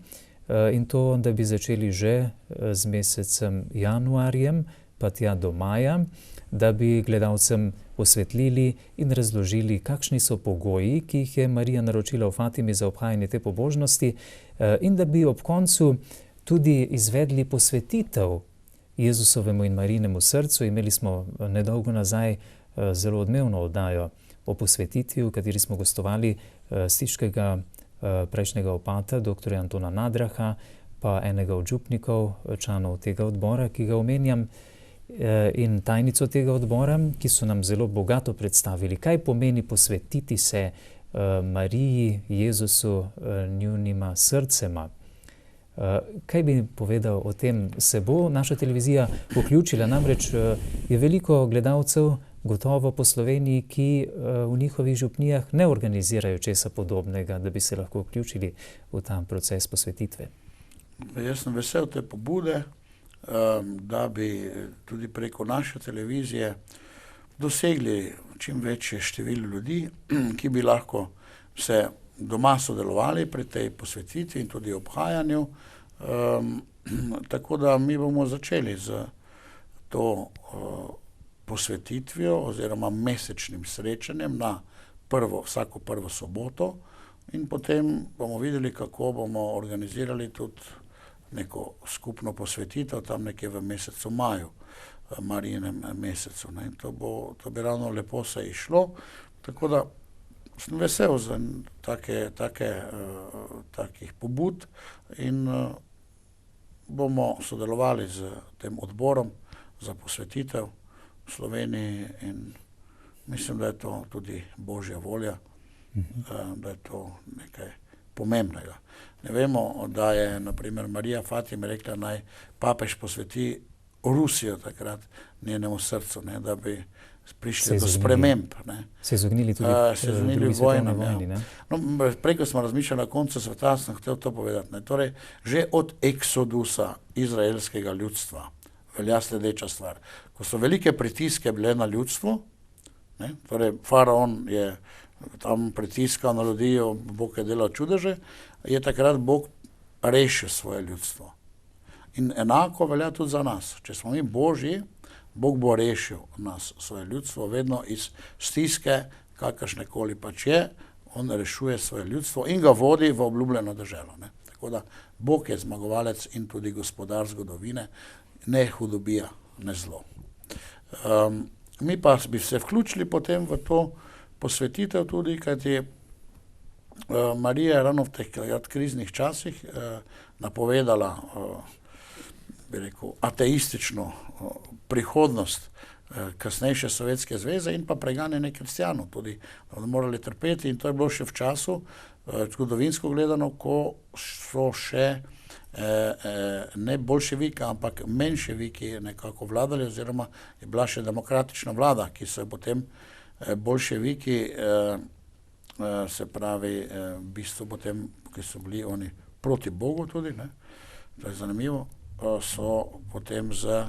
in to, da bi začeli že z mesecem januarjem, pa tja do maja, da bi gledalcem osvetlili in razložili, kakšni so pogoji, ki jih je Marija naročila v Fatimi za obhajanje te pobožnosti, in da bi ob koncu tudi izvedli posvetitev Jezusovemu in Marijinemu srcu. Imeli smo nedolgo nazaj zelo odmevno oddajo o posvetitvi, v kateri smo gostovali stiškega prejšnjega opata, dr. Antona Nadraha, pa enega od župnikov, članov tega odbora, ki ga omenjam, in tajnico tega odbora, ki so nam zelo bogato predstavili, kaj pomeni posvetiti se Mariji, Jezusu, njunima srcema. Kaj bi povedal o tem? Se bo naša televizija vključila? Namreč je veliko gledalcev, gotovo po Sloveniji, ki v njihovih župnijah ne organizirajo česa podobnega, da bi se lahko vključili v ta proces posvetitve. Jaz sem vesel te pobude, da bi tudi preko naše televizije dosegli čim večje število ljudi, ki bi lahko se doma sodelovali pri tej posvetitvi in tudi obhajanju. Tako da mi bomo začeli z to posvetitvijo oziroma mesečnim srečanjem na vsako prvo soboto, in potem bomo videli, kako bomo organizirali tudi neko skupno posvetitev tam nekje v mesecu maju, Marijinem mesecu. To bi ravno lepo se išlo, tako da sem vesel za takih pobud in bomo sodelovali z tem odborom za posvetitev v Sloveniji in mislim, da je to tudi Božja volja, da je to nekaj pomembnega. Ne vemo, da je na primer Marija Fatime rekla, naj papež posveti Rusijo takrat njenemu srcu, da bi prišli do sprememb. Se izognili tudi drugi svetovni vojni. Prej, ko smo razmišljali na koncu sveta, sem hotel to povedati. Torej, že od eksodusa izraelskega ljudstva velja sledeča stvar. Ko so velike pritiske bile na ljudstvo, torej faraon je tam pritiskal na ljudi, Bog je delal čudeže, je takrat Bog rešil svoje ljudstvo. In enako velja tudi za nas. Če smo mi Božji, Bog bo rešil nas, svoje ljudstvo, vedno iz stiske, kakršnekoli pač je, on rešuje svoje ljudstvo in ga vodi v obljubljeno deželo. Ne. Tako da Bog je zmagovalec in tudi gospodar zgodovine, ne hudobija, ne zlo. Mi pa bi se vključili potem v to posvetitev tudi, kajti Marija je ravno v teh kriznih časih napovedala, bi rekel, ateistično prihodnost kasnejše Sovjetske zveze in pa preganjanje kristjanov tudi, da bodo morali trpeti, in to je bilo še v času, zgodovinsko gledano, ko so še ne boljševiki, ampak menševiki nekako vladali, oziroma je bila še demokratična vlada, ki so potem boljševiki, se pravi, v bistvu potem, ki so bili oni proti Bogu tudi, ne, to je zanimivo, so potem z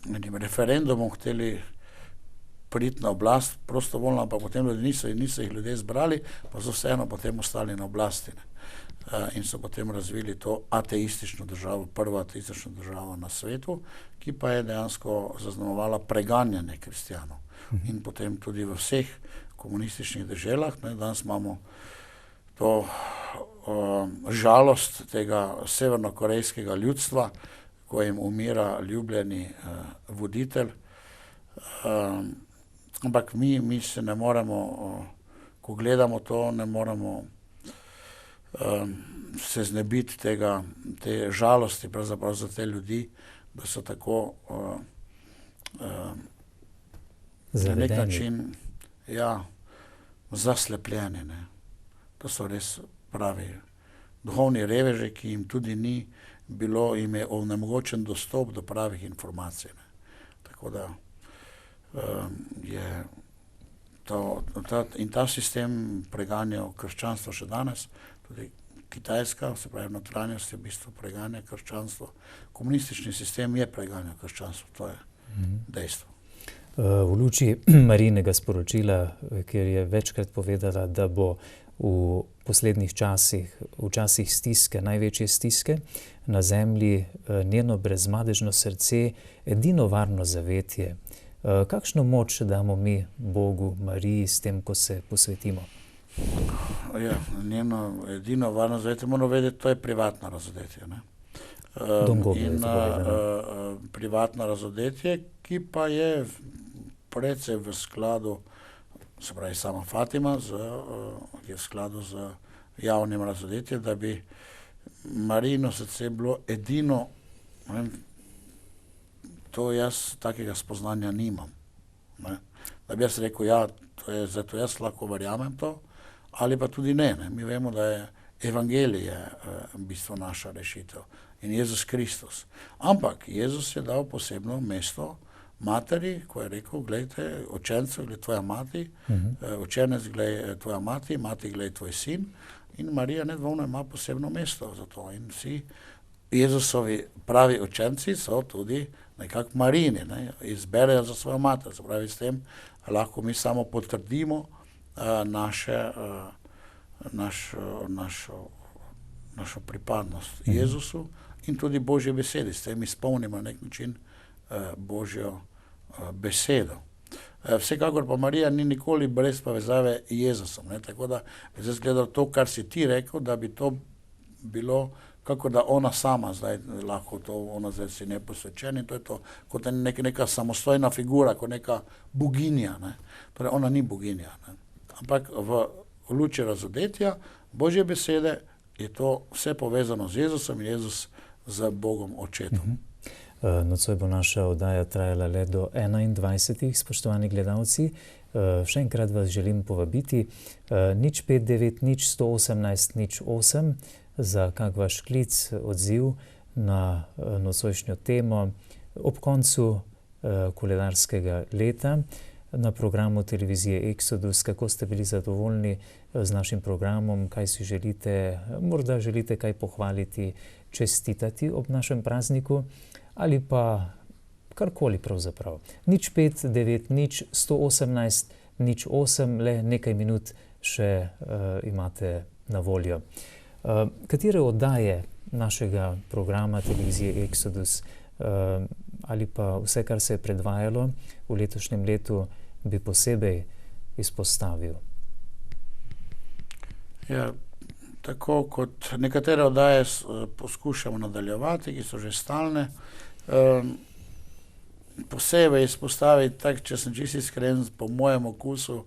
enim referendumom hteli priti na oblast prostovoljno, ampak potem niso jih ljudje zbrali, pa so vseeno potem ostali na oblasti. In so potem razvili to ateistično državo, prvo ateistično državo na svetu, ki pa je dejansko zaznamovala preganjanje kristjanov. In potem tudi v vseh komunističnih deželah, ne, danes imamo to žalost tega severnokorejskega ljudstva, ko jim umira ljubljeni voditelj. Ampak mi se ne moremo, ko gledamo to, ne moremo se znebiti te žalosti pravzaprav za te ljudi, da so tako na nek način zaslepljeni. Ne. To so res pravi duhovni reveži, ki jim tudi ni bilo, jim je onemogočen dostop do pravih informacij. Ne. Tako da je ta sistem preganjal krščanstvo še danes, tudi Kitajska, se pravi notranjost je v bistvu preganja krščanstvo. Komunistični sistem je preganjal krščanstvo, to je dejstvo. V luči Marijinega sporočila, kjer je večkrat povedala, da bo v poslednjih časih, v časih stiske, največje stiske, na zemlji njeno brezmadežno srce edino varno zavetje. Kakšno moč damo mi Bogu, Mariji, s tem, ko se posvetimo? Ja, njeno edino varno zavetje, moramo vedeti, to je privatno razodetje. Ne? In privatno razodetje, ki pa je precej v skladu, se pravi sama Fatima, je v skladu z javnim razodetjem, da bi Marijino srce bilo edino, to jaz takega spoznanja nimam. Ne? Da bi jaz rekel, ja, zato jaz lahko verjamem to, ali pa tudi ne. Mi vemo, da je evangelije v bistvu naša rešitev in Jezus Kristus. Ampak Jezus je dal posebno mesto materi, ko je rekel, gledajte, učencu, gled tvoja mati, učenec, gled tvoja mati, mati, gled tvoj sin. In Marija nedvomno ima posebno mesto za to. In vsi Jezusovi pravi učenci so tudi nekako Marijini, ne, izberejo za svojo mater. Se pravi, s tem lahko mi samo potrdimo našo pripadnost Jezusu in tudi Božji besedi. S tem izpolnimo na nek način Božjo besedo. Vsekakor pa Marija ni nikoli brez povezave z Jezusom. Ne? Tako da bi zdaj gledal to, kar si ti rekel, da bi to bilo, kako da ona sama zdaj lahko to, ona zdaj si neposvečena in to je to, kot neka samostojna figura, kot neka boginja. Ne? Torej ona ni boginja. Ne? Ampak v luči razodetja Božje besede je to vse povezano z Jezusom in Jezus z Bogom Očetom. Nocoj bo naša oddaja trajala le do 21. Spoštovani gledalci. Še enkrat vas želim povabiti 0590 118 08 za kak vaš klic, odziv na nocojšnjo temo. Ob koncu koledarskega leta na programu televizije Exodus, kako ste bili zadovoljni z našim programom, kaj si želite, morda želite kaj pohvaliti, čestitati ob našem prazniku, ali pa karkoli pravzaprav. 0590 118 08, le nekaj minut še imate na voljo. Katere oddaje našega programa televizije Exodus ali pa vse, kar se je predvajalo v letošnjem letu, bi posebej izpostavil? Ja, tako kot nekatere oddaje poskušamo nadaljevati, ki so že stalne. Posebej izpostaviti, tak, če sem čisto iskren, po mojem okusu,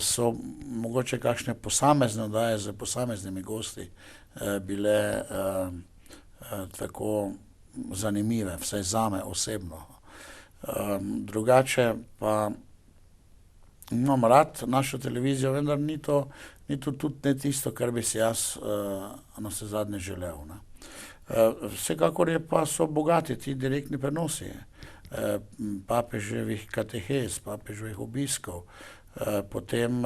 so mogoče kakšne posamezne oddaje z posameznimi gosti bile tako zanimive, vsaj zame osebno. Drugače pa imam rad našo televizijo, vendar ni to tudi ne tisto, kar bi si jaz navsezadnje želel, ne. Vsekakor so bogati ti direktni prenosi papeževih katehez, papeževih obiskov, potem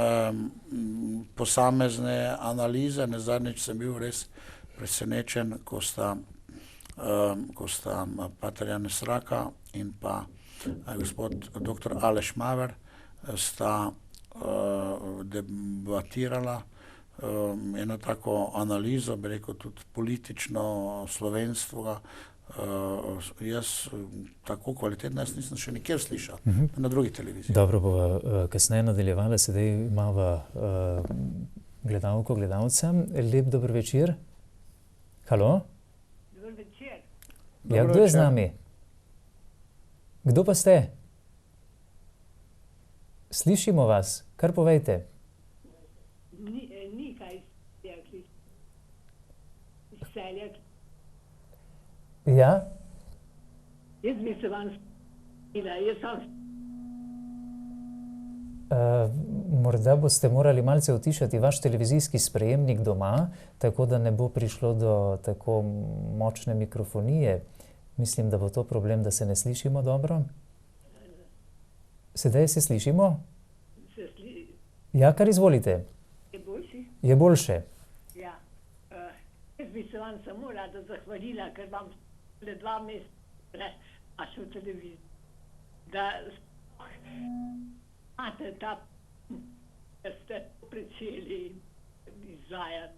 posamezne analize. Zadnjič sem bil res presenečen, ko sta pater Janez Raka in pa gospod dr. Aleš Maver sta debatirala eno tako analizo, bi rekel tudi politično slovenstvo. Jaz tako kvalitetno nisem še nikjer slišal na drugi televiziji. Dobro, bova kasneje nadaljevala, sedaj imava gledalko, gledalca. Lep dober večer. Halo? Dober večer. Ja, kdo je z nami? Kdo pa ste? Slišimo vas, kar povejte. Ni kaj rekli. Celja. Ja? Jaz bi se vam spila, jaz sem... Morda boste morali malce utišati vaš televizijski sprejemnik doma, tako da ne bo prišlo do tako močne mikrofonije. Mislim, da bo to problem, da se ne slišimo dobro. Sedaj se slišimo? Ja, kar izvolite. Je boljši? Je boljše. Ja. Jaz bi se vam samo rada zahvalila, ker vam le 2 meseca našo televizijo, da imate ta, da ste pričeli izvajati.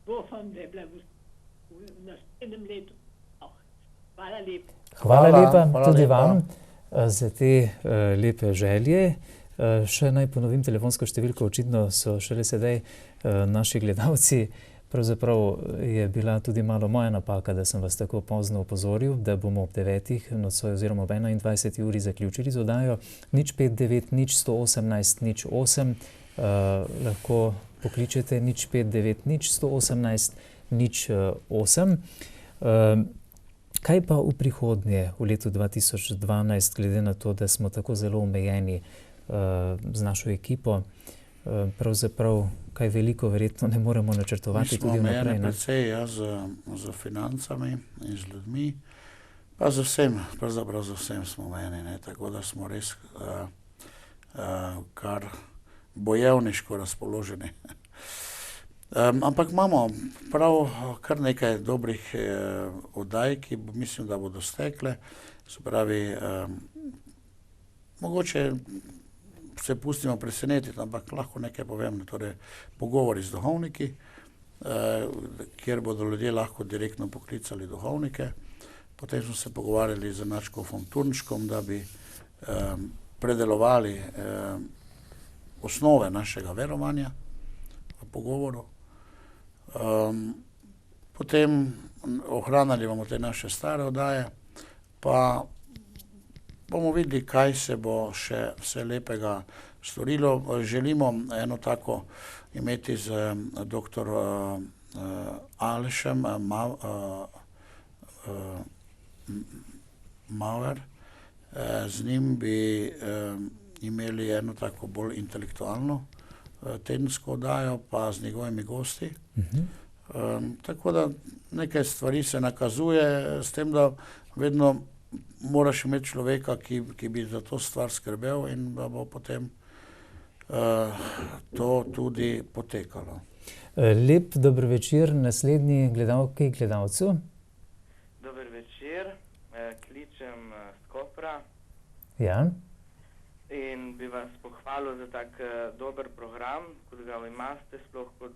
Upam, da je bila v naslednjem letu. Hvala lepa. Hvala lepa tudi vam za te lepe želje. Še naj ponovim telefonsko številko, očitno so šele sedaj naši gledalci. Pravzaprav je bila tudi malo moja napaka, da sem vas tako pozno opozoril, da bomo ob 9. nocoj oziroma ob 21. uri zaključili z oddajo 059 118 08. Lahko pokličete 059 118 08. Kaj pa v prihodnje, v letu 2012, glede na to, da smo tako zelo omejeni z našo ekipo, pravzaprav kaj veliko verjetno ne moremo načrtovati tudi vnaprej? Mi smo omejeni precej, ja, z financami in z ljudmi, pa z vsem, pravzaprav z vsem smo omejeni, ne, tako da smo res kar bojevniško razpoloženi. Ampak imamo prav kar nekaj dobrih oddaj, ki mislim, da bodo stekle. Se pravi, mogoče se pustimo presenetiti, ampak lahko nekaj povem. Torej, pogovori z duhovniki, kjer bodo ljudje lahko direktno poklicali duhovnike. Potem smo se pogovarjali z nadškofom Turnškom, da bi predelovali osnove našega verovanja v pogovoru. Potem ohranjali bomo te naše stare oddaje, pa bomo videli, kaj se bo še vse lepega storilo. Želimo eno tako imeti z dr. Alešem Maver. Z njim bi imeli eno tako bolj intelektualno tedensko oddajo, pa z njegovimi gosti. Tako da nekaj stvari se nakazuje, s tem, da vedno moraš imeti človeka, ki bi za to stvar skrbel in da bo potem to tudi potekalo. Lep dober večer naslednji gledalki, gledalcu. Dober večer, kličem s Kopra. Ja. In bi vas pohvalil za tak dober program, kot ga imate, sploh kot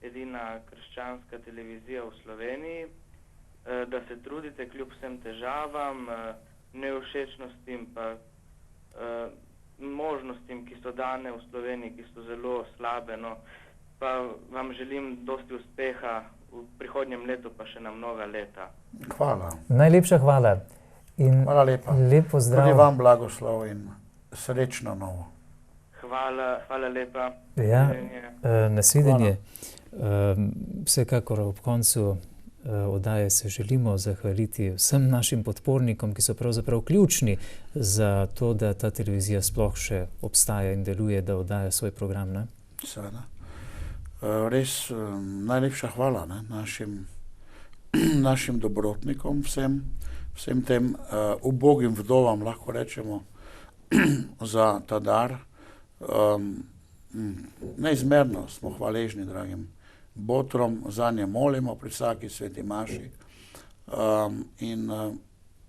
edina krščanska televizija v Sloveniji, da se trudite kljub vsem težavam, nevšečnostim, pa možnostim, ki so dane v Sloveniji, ki so zelo slabe, no, pa vam želim dosti uspeha v prihodnjem letu, pa še na mnoga leta. Hvala. Najlepša hvala. In Hvala lepa. lep pozdrav. Tudi vam blagoslov in srečno novo. Hvala lepa. Ja, Nasvidenje. nasvidenje. Vsekakor ob koncu oddaje se želimo zahvaliti vsem našim podpornikom, ki so pravzaprav ključni za to, da ta televizija sploh še obstaja in deluje, da oddaja svoj program. Ne? Seveda. Res najlepša hvala, ne, našim dobrotnikom, vsem tem ubogim vdovam, lahko rečemo, za ta dar. Neizmerno smo hvaležni dragim botrom, za nje molimo pri vsaki sveti maši. In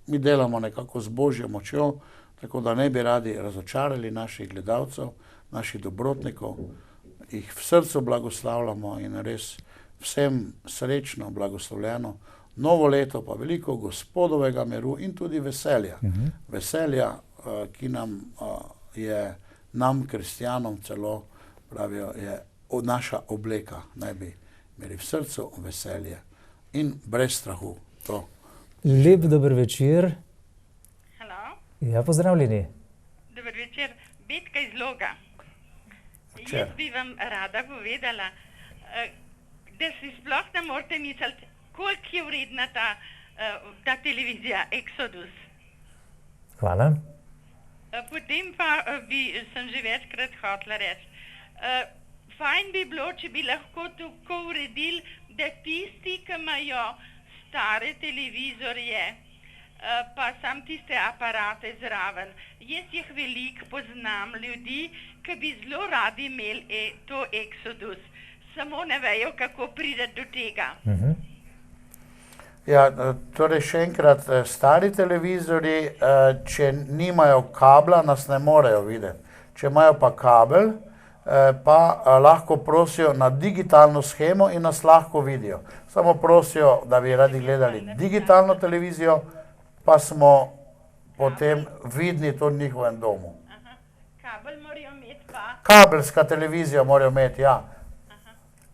mi delamo nekako z Božjo močjo, tako da ne bi radi razočarali naših gledalcev, naših dobrotnikov, jih v srcu blagoslavljamo in res vsem srečno, blagoslovljeno novo leto, pa veliko Gospodovega miru in tudi veselja. Veselja, ki nam kristjanom celo pravijo, je naša obleka, naj bi imeli v srcu veselje in brez strahu. To. Lep dober večer. Halo, Ja, pozdravljeni. dober večer, Betka iz Loga. Večer. Jaz bi vam rada povedala, da si sploh ne morete misliti, koliko je vredna ta televizija Exodus. Hvala. Potem pa sem že večkrat hotela reči, fajn bi bilo, če bi lahko tako uredili, da tisti, ki imajo stare televizorje, pa sam tiste aparate zraven. Jaz jih veliko poznam ljudi, ki bi zelo radi imeli to Exodus, samo ne vejo, kako priti do tega. Ja, torej še enkrat, stari televizorji, če nimajo kabla, nas ne morejo videti. Če imajo pa kabel, pa lahko prosijo na digitalno shemo in nas lahko vidijo. Samo prosijo, da bi radi gledali digitalno televizijo, pa smo potem vidni tudi v njihovem domu. Aha. Kabel morajo imeti pa. Kabelska televizija morajo imeti, ja.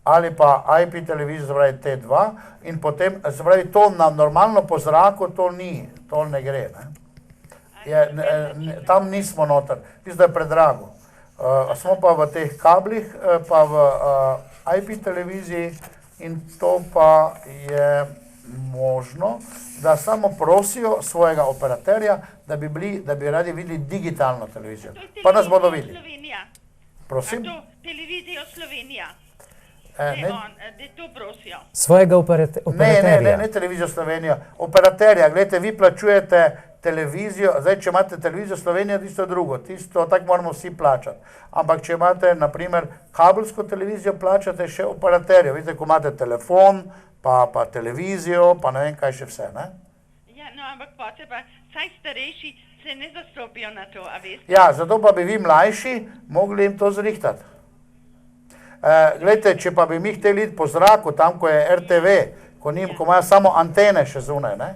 Ali pa IP televizijo, se pravi T2, in potem, se pravi, to normalno po zraku, to ne gre. Ne? Tam nismo noter, mislim, da je predrago. Smo pa v teh kablih, pa v IP televiziji in to pa je možno, da samo prosijo svojega operaterja, da bi radi videli digitalno televizijo. Pa nas bodo videli. Prosim? To televizijo Slovenija. Ne, Da to prosijo. Svojega operaterja. ne televizijo Slovenija, operaterja. Gledajte, vi plačujete televizijo, zdaj, če imate televizijo Slovenija, tisto drugo, tisto tako moramo vsi plačati. Ampak, če imate, naprimer, kabelsko televizijo, plačate še operaterja. Vidite, ko imate telefon, pa televizijo, pa ne vem, kaj še vse, ne? Ja, no, ampak potem pa saj starejši se ne zastopijo na to, a veste? Ja, zato pa bi vi mlajši mogli jim to zrihtati. Glejte, če pa bi mi hteli iti po zraku, tam, ko je RTV, ko imajo samo antene še zunaj, ne?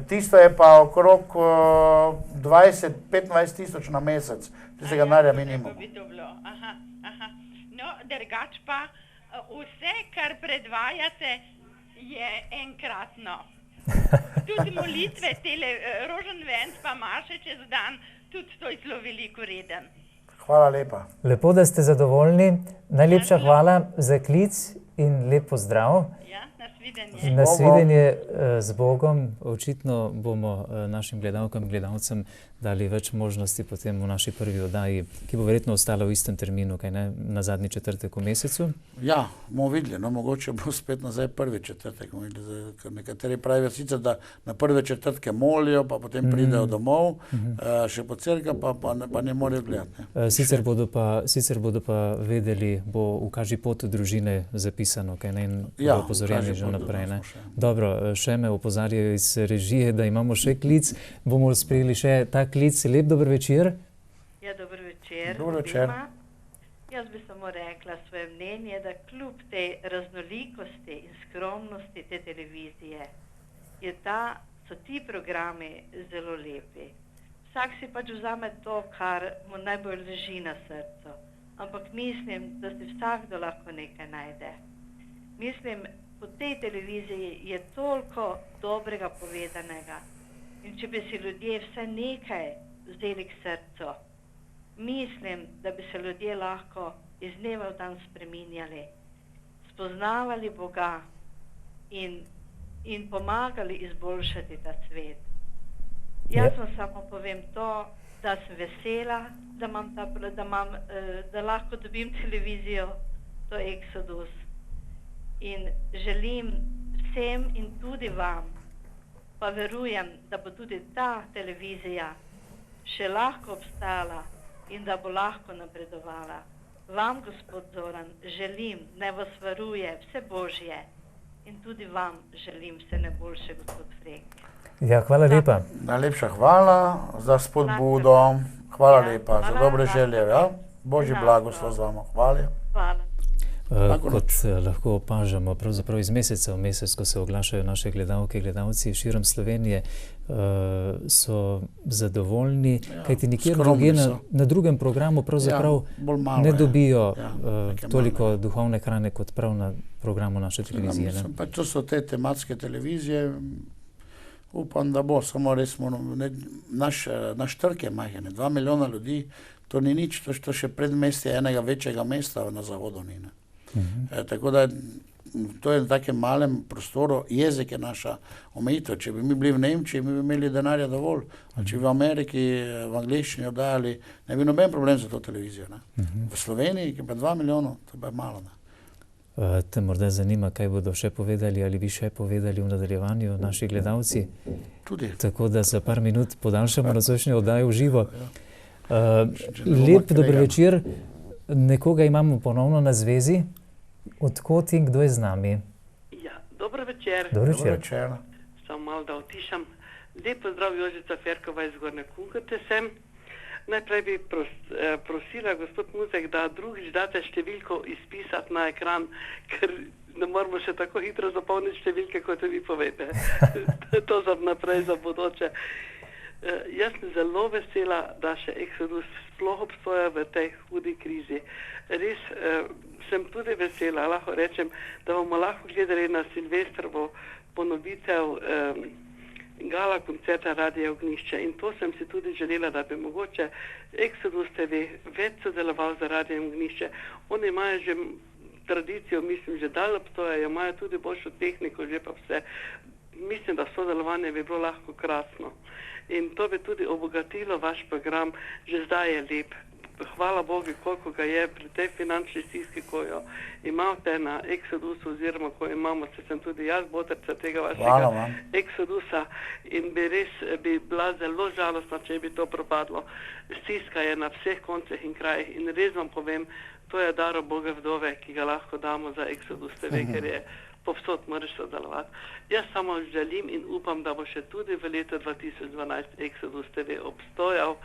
Tisto je pa okrog 20-25 tisoč na mesec, tistega denarja mi nimamo. Bi to bilo. Aha. No, drugač pa vse, kar predvajate, je enkratno. Tudi molitve, tele roženvenc pa maše čez dan, tudi to je zelo veliko reden. Hvala lepa. Lepo, da ste zadovoljni. Najlepša hvala za klic in lep pozdrav. Ja, nasvidenje. Nasvidenje z Bogom. Očitno bomo našim gledalkam in gledalcem dali več možnosti potem v naši prvi oddaji, ki bo verjetno ostala v istem terminu, kaj ne, na zadnji četrtek v mesecu. Ja, bomo videli, no, mogoče bo spet nazaj prvi četrtek, ker nekateri pravijo sicer, da na prve četrtke molijo, pa potem pridejo domov, še po cerkvi, pa ne morejo gledati. Ne. Sicer bodo pa vedeli, bo v kaži pot družine zapisano, kaj ne, in bodo opozorjeni že naprej. Ne. Dobro, še me opozarjajo iz režije, da imamo še klic, bomo sprejeli še ta klic. Lep dober večer. Ja, dober večer. Dober večer. Jaz bi samo rekla svoje mnenje, da kljub tej raznolikosti in skromnosti te televizije so ti programi zelo lepi. vsak si pač vzame to, kar mu najbolj leži na srcu. Ampak mislim, da si vsakdo lahko nekaj najde. Mislim, po tej televiziji je toliko dobrega povedanega. In če bi si ljudje vse nekaj vzeli k srcu, mislim, da bi se ljudje lahko iz dneva v dan spreminjali, spoznavali Boga in pomagali izboljšati ta svet. Jaz vam samo povem to, da sem vesela, da lahko dobim televizijo, to je Exodus. In želim vsem in tudi vam, pa verujem, da bo tudi ta televizija še lahko obstala in da bo lahko napredovala. Vam, gospod Zoran, želim, naj vas varuje vse Božje in tudi vam želim vse najboljše, gospod Frenk. Ja, hvala lepa. Najlepša hvala za spodbudo, hvala lepa za dobre želje. Ja? Božji blagoslov z vama. Hvala. Hvala. Kot lahko opažamo, pravzaprav iz meseca v mesec, ko se oglašajo naše gledalke, gledalci širom Slovenije, so zadovoljni, kajti nikjer drugje na drugem programu pravzaprav ne dobijo toliko duhovne hrane kot prav na programu naše televizije. Pa to so te tematske televizije, upam, da bo, samo res naš trg je majhen, 2 milijona ljudi, to ni nič, to še predmestje enega večjega mesta na zahodu ni. Tako da to je na takem malem prostoru, jezik je naša omejitev. Če bi mi bili v Nemčiji, mi bi imeli denarja dovolj. Ali če bi v Ameriki, v angleščini oddajali, ne bi noben problem za to televizijo. V Sloveniji, ki je pa 2 milijona, to je pa malo. Te morda zanima, kaj bodo še povedali ali bi še povedali v nadaljevanju naši gledalci. Tudi. Tako da za par minut podaljšamo nocojšnjo oddajo v živo. Lep dober večer. Nekoga imamo ponovno na zvezi. Odkot in kdo je z nami? Ja, dobro večer. Dobro večer. Samo malo da otišam. Lep pozdrav, Jožica Ferkova iz Gornje Kunkrte sem. Najprej bi prosila, gospod Muzek, da drugič date številko izpisati na ekran, ker ne moramo še tako hitro zapolniti številke, kot vi povete. To za naprej, za bodoče. Jaz sem zelo vesela, da še Exodus sploh obstoja v tej hudi krizi. Res sem tudi vesela, lahko rečem, da bomo lahko gledali na Silvestrovo ponovitev gala koncerta Radia Ognjišče. In to sem si tudi želela, da bi mogoče Exodus TV več sodeloval za Radijem Ognjišče. Oni imajo že tradicijo, mislim, že dalj obstojajo, imajo tudi boljšo tehniko, že pa vse. Mislim, da sodelovanje bi bilo lahko krasno. In to bi tudi obogatilo vaš program, že zdaj je lep. Hvala Bogu, koliko ga je pri tej finančni stiski, ko jo imate na Exodusu, oziroma ko imamo, se sem tudi jaz botrca tega vašega Exodusa, in bi res bila zelo žalostna, če bi to propadlo. Stiska je na vseh koncih in krajih in res vam povem, to je dar Boga vdove, ki ga lahko damo za Exodus TV, ker je povsod moraš sodelovati. Jaz samo želim in upam, da bo še tudi v letu 2012 Exodus TV obstojal,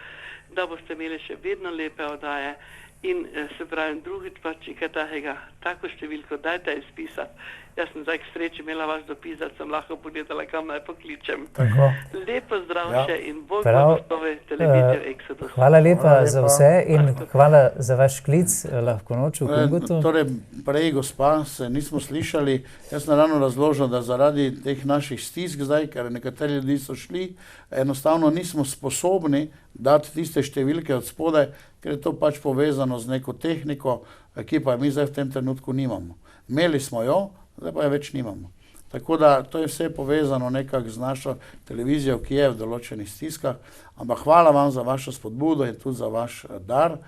da boste imeli še vedno lepe oddaje in se pravi drugič pa čekaj takega, tako številko dajte izpisati. Jaz sem zdaj k sreči imela vaš dopis, da sem lahko pogledala, kam naj pokličem. Tako. Lep pozdrav še in Bog blagoslovi televizijo Exodus. Hvala lepa za vse in hvala za vaš klic, lahko noč v Kungutu. Torej, prej gospa, se nismo slišali, jaz sem ravno razložil, da zaradi teh naših stisk zdaj, ker nekateri ljudi so šli, enostavno nismo sposobni dati tiste številke od spodaj, ker je to pač povezano z neko tehniko, ki pa mi zdaj v tem trenutku nimamo. Imeli smo jo, zdaj pa je več nimamo. Tako da to je vse povezano nekako z našo televizijo, ki je v določenih stiskah, ampak hvala vam za vašo spodbudo in tudi za vaš dar.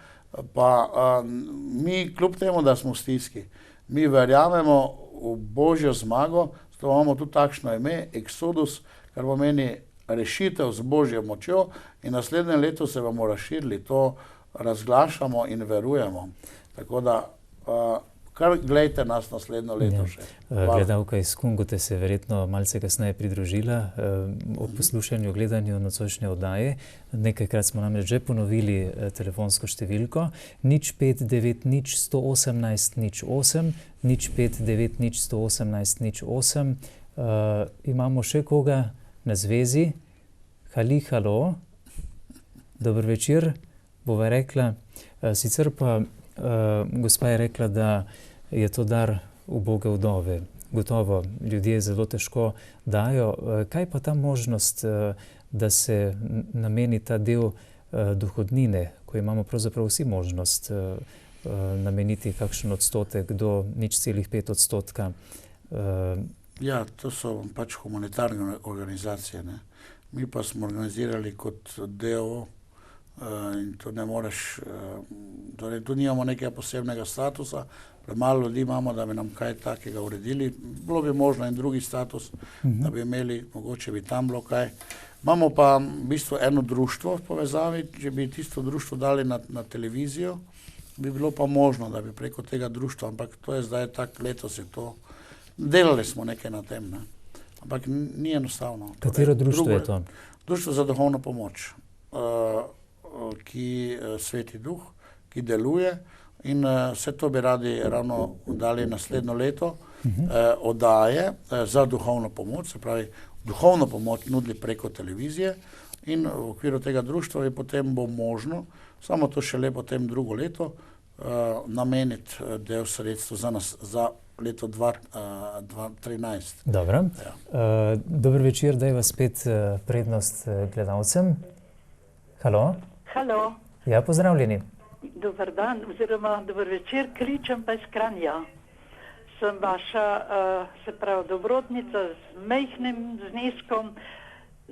Pa mi, kljub temu, da smo v stiski, mi verjamemo v Božjo zmago, zato imamo tudi takšno ime, Exodus, kar pomeni rešitev z Božjo močjo in naslednje leto se bomo razširili, to razglašamo in verujemo. Tako da kar gledajte nas naslednjo leto še. Gledalka iz Kungute se je verjetno malce kasneje pridružila ob poslušanju, gledanju nocojšnje oddaje. Nekajkrat smo namreč že ponovili telefonsko številko 059 118 08, 059 118 08. Imamo še koga na zvezi? Halo? Dober večer, bova rekla. Sicer pa gospa je rekla, da je to dar uboge vdove. Gotovo ljudje zelo težko dajo. Kaj pa ta možnost, da se nameni ta del dohodnine, ko imamo pravzaprav vsi možnost nameniti kakšen odstotek do 0,5 %? Ja, to so pač humanitarne organizacije, ne. Mi pa smo organizirali kot DO in to ne moreš, torej tu nimamo nekega posebnega statusa, premalo ljudi imamo, da bi nam kaj takega uredili. Bilo bi možno en drugi status, da bi imeli, mogoče bi tam bilo kaj. Imamo pa v bistvu eno društvo v povezavi, če bi tisto društvo dali na televizijo, bi bilo pa možno, da bi preko tega društva, ampak to je zdaj tak, letos je to, delali smo nekaj na tem, ne. Ampak ni enostavno. Katero društvo je to? Društvo za duhovno pomoč, ki Sveti Duh, ki deluje in vse to bi radi ravno dali naslednjo leto, oddaje za duhovno pomoč, se pravi duhovno pomoč nudili preko televizije in v okviru tega društva je potem bo možno, samo to šele potem drugo leto, nameniti del sredstva za leto 2013. Dobro. Ja. Dober večer, dajva spet prednost gledalcem. Halo? Halo. Ja, pozdravljeni. Dobar dan, oziroma dober večer, kličem pa iz Kranja. Sem vaša, se pravi, dobrotnica z majhnim zneskom.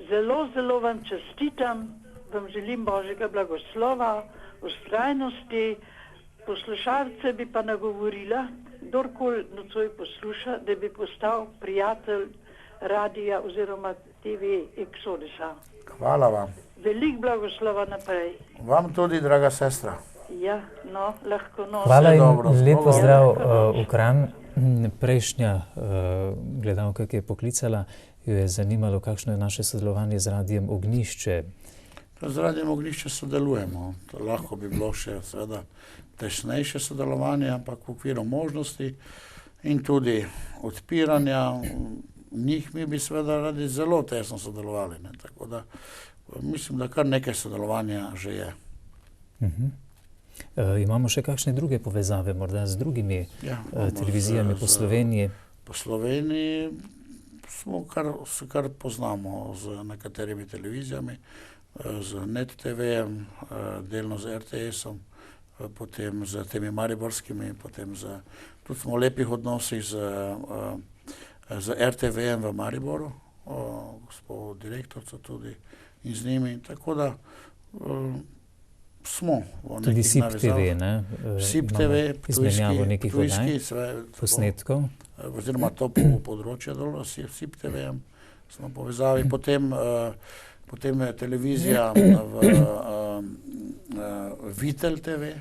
Zelo vam čestitam, vam želim Božjega blagoslova, vztrajnosti. Poslušalce bi pa nagovorila, kdorkoli nocoj posluša, da bi postal prijatelj radija oziroma TV Exodusa. Hvala vam. Veliko blagoslova naprej. Vam tudi, draga sestra. Ja, no, lahko no. Hvala in lep pozdrav v Kranj. Prejšnja gledalka, ki je poklicala, jo je zanimalo, kakšno je naše sodelovanje z radijem Ognjišče. Z radijem Ognjišče sodelujemo. To lahko bi bilo še seveda tesnejše sodelovanje, ampak v okviru možnosti in tudi odpiranja njih mi bi seveda radi zelo tesno sodelovali, ne. Tako da mislim, da kar nekaj sodelovanja že je. Imamo še kakšne druge povezave, morda z drugimi televizijami po Sloveniji? Po Sloveniji se kar poznamo z nekaterimi televizijami, z Net TV-jem, delno z RTS-om, potem z temi mariborskimi, potem tudi smo v lepih odnosih z RTV-jem v Mariboru, gospod direktorca tudi in z njimi, tako da smo v tudi nekih navezavah. SIP TV, ne? SIP TV, izmenjavo nekih oddaj, posnetkov. Oziroma to področje dolo, SIP TV-jem smo povezavi, potem televizija Vitel TV,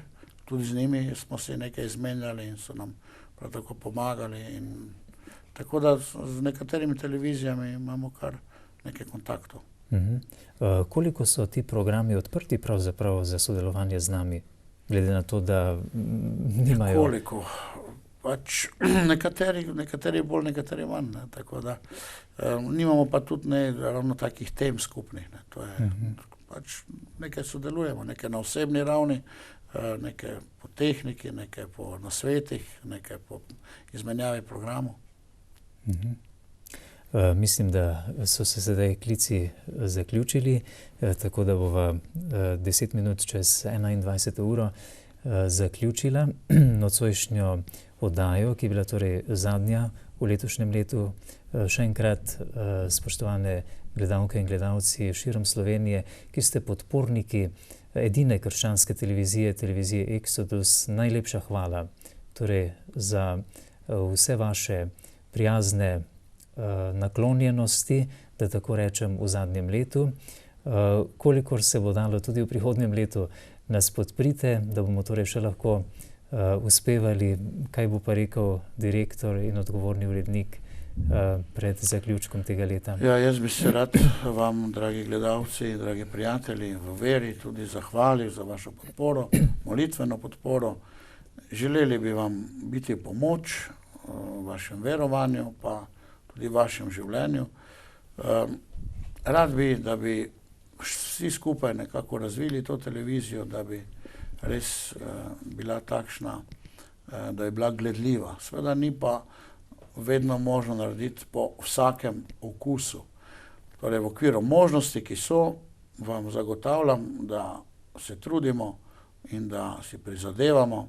tudi z njimi smo se nekaj izmenjali in so nam prav tako pomagali. Tako da z nekaterimi televizijami imamo kar nekaj kontaktov. Koliko so ti programi odprti pravzaprav za sodelovanje z nami, glede na to, da nimajo? Koliko? Pač nekateri bolj, nekateri manj, ne. Tako da nimamo pa tudi ravno takih tem skupnih, ne. To je pač nekaj sodelujemo, nekaj na osebni ravni, nekaj po tehniki, nekaj po nasvetih, nekaj po izmenjavi programov. Mislim, da so se sedaj klici zaključili, tako da bova 10 minut čez 21. uro zaključila nocojšnjo oddajo, ki je bila torej zadnja v letošnjem letu. Še enkrat, spoštovane gledalke in gledalci širom Slovenije, ki ste podporniki edine krščanske televizije, televizije Exodus, najlepša hvala torej za vse vaše prijazne naklonjenosti, da tako rečem, v zadnjem letu. Kolikor se bo dalo tudi v prihodnjem letu, nas podprite, da bomo torej še lahko uspevali, kaj bo pa rekel direktor in odgovorni urednik pred zaključkom tega leta. Ja, jaz bi se rad vam, dragi gledalci, dragi prijatelji, v veri tudi zahvalil za vašo podporo, molitveno podporo. Želeli bi vam biti pomoč v vašem verovanju, pa tudi v vašem življenju. Rad bi, da bi vsi skupaj nekako razvili to televizijo, da bi res bila takšna, da je bila gledljiva. Seveda ni pa vedno možno narediti po vsakem okusu. Torej, v okviru možnosti, ki so, vam zagotavljam, da se trudimo in da si prizadevamo,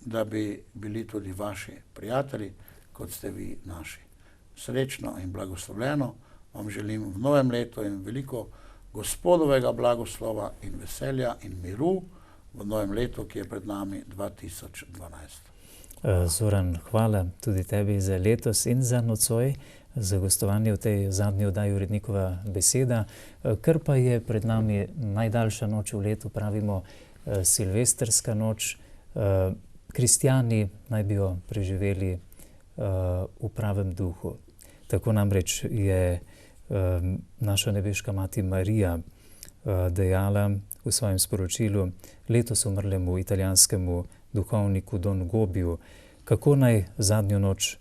da bi bili tudi vaši prijatelji, kot ste vi naši. Srečno in blagoslovljeno vam želim v novem letu in veliko Gospodovega blagoslova in veselja in miru v novem letu, ki je pred nami 2012. Zoran, hvala tudi tebi za letos in za nocoj, za gostovanje v tej zadnji oddaji Urednikova beseda. Ker pa je pred nami najdaljša noč v letu, pravimo silvestrska noč, kristjani naj bi jo preživeli v pravem duhu. Tako namreč je naša nebeška mati Marija dejala v svojem sporočilu letos umrlemu italijanskemu duhovniku Don Gobiju, kako naj zadnjo noč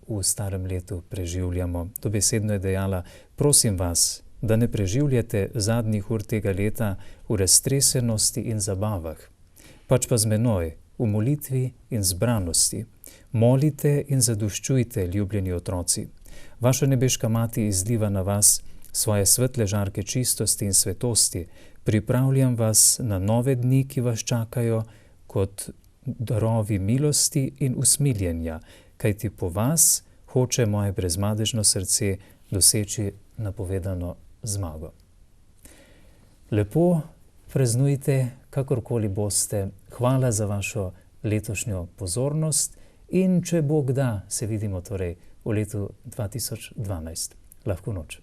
v starem letu preživljamo. Dobesedno je dejala: prosim vas, da ne preživljate zadnjih ur tega leta v raztresenosti in zabavah, pač pa z menoj, v molitvi in zbranosti. Molite in zadoščujte, ljubljeni otroci. Vaša nebeška mati izliva na vas svoje svetle žarke čistosti in svetosti. Pripravljam vas na nove dni, ki vas čakajo, kot darovi milosti in usmiljenja, kajti po vas hoče moje brezmadežno srce doseči napovedano zmago. Lepo praznujte, kakorkoli boste. Hvala za vašo letošnjo pozornost in če Bog da, se vidimo torej v letu 2012. Lahko noč.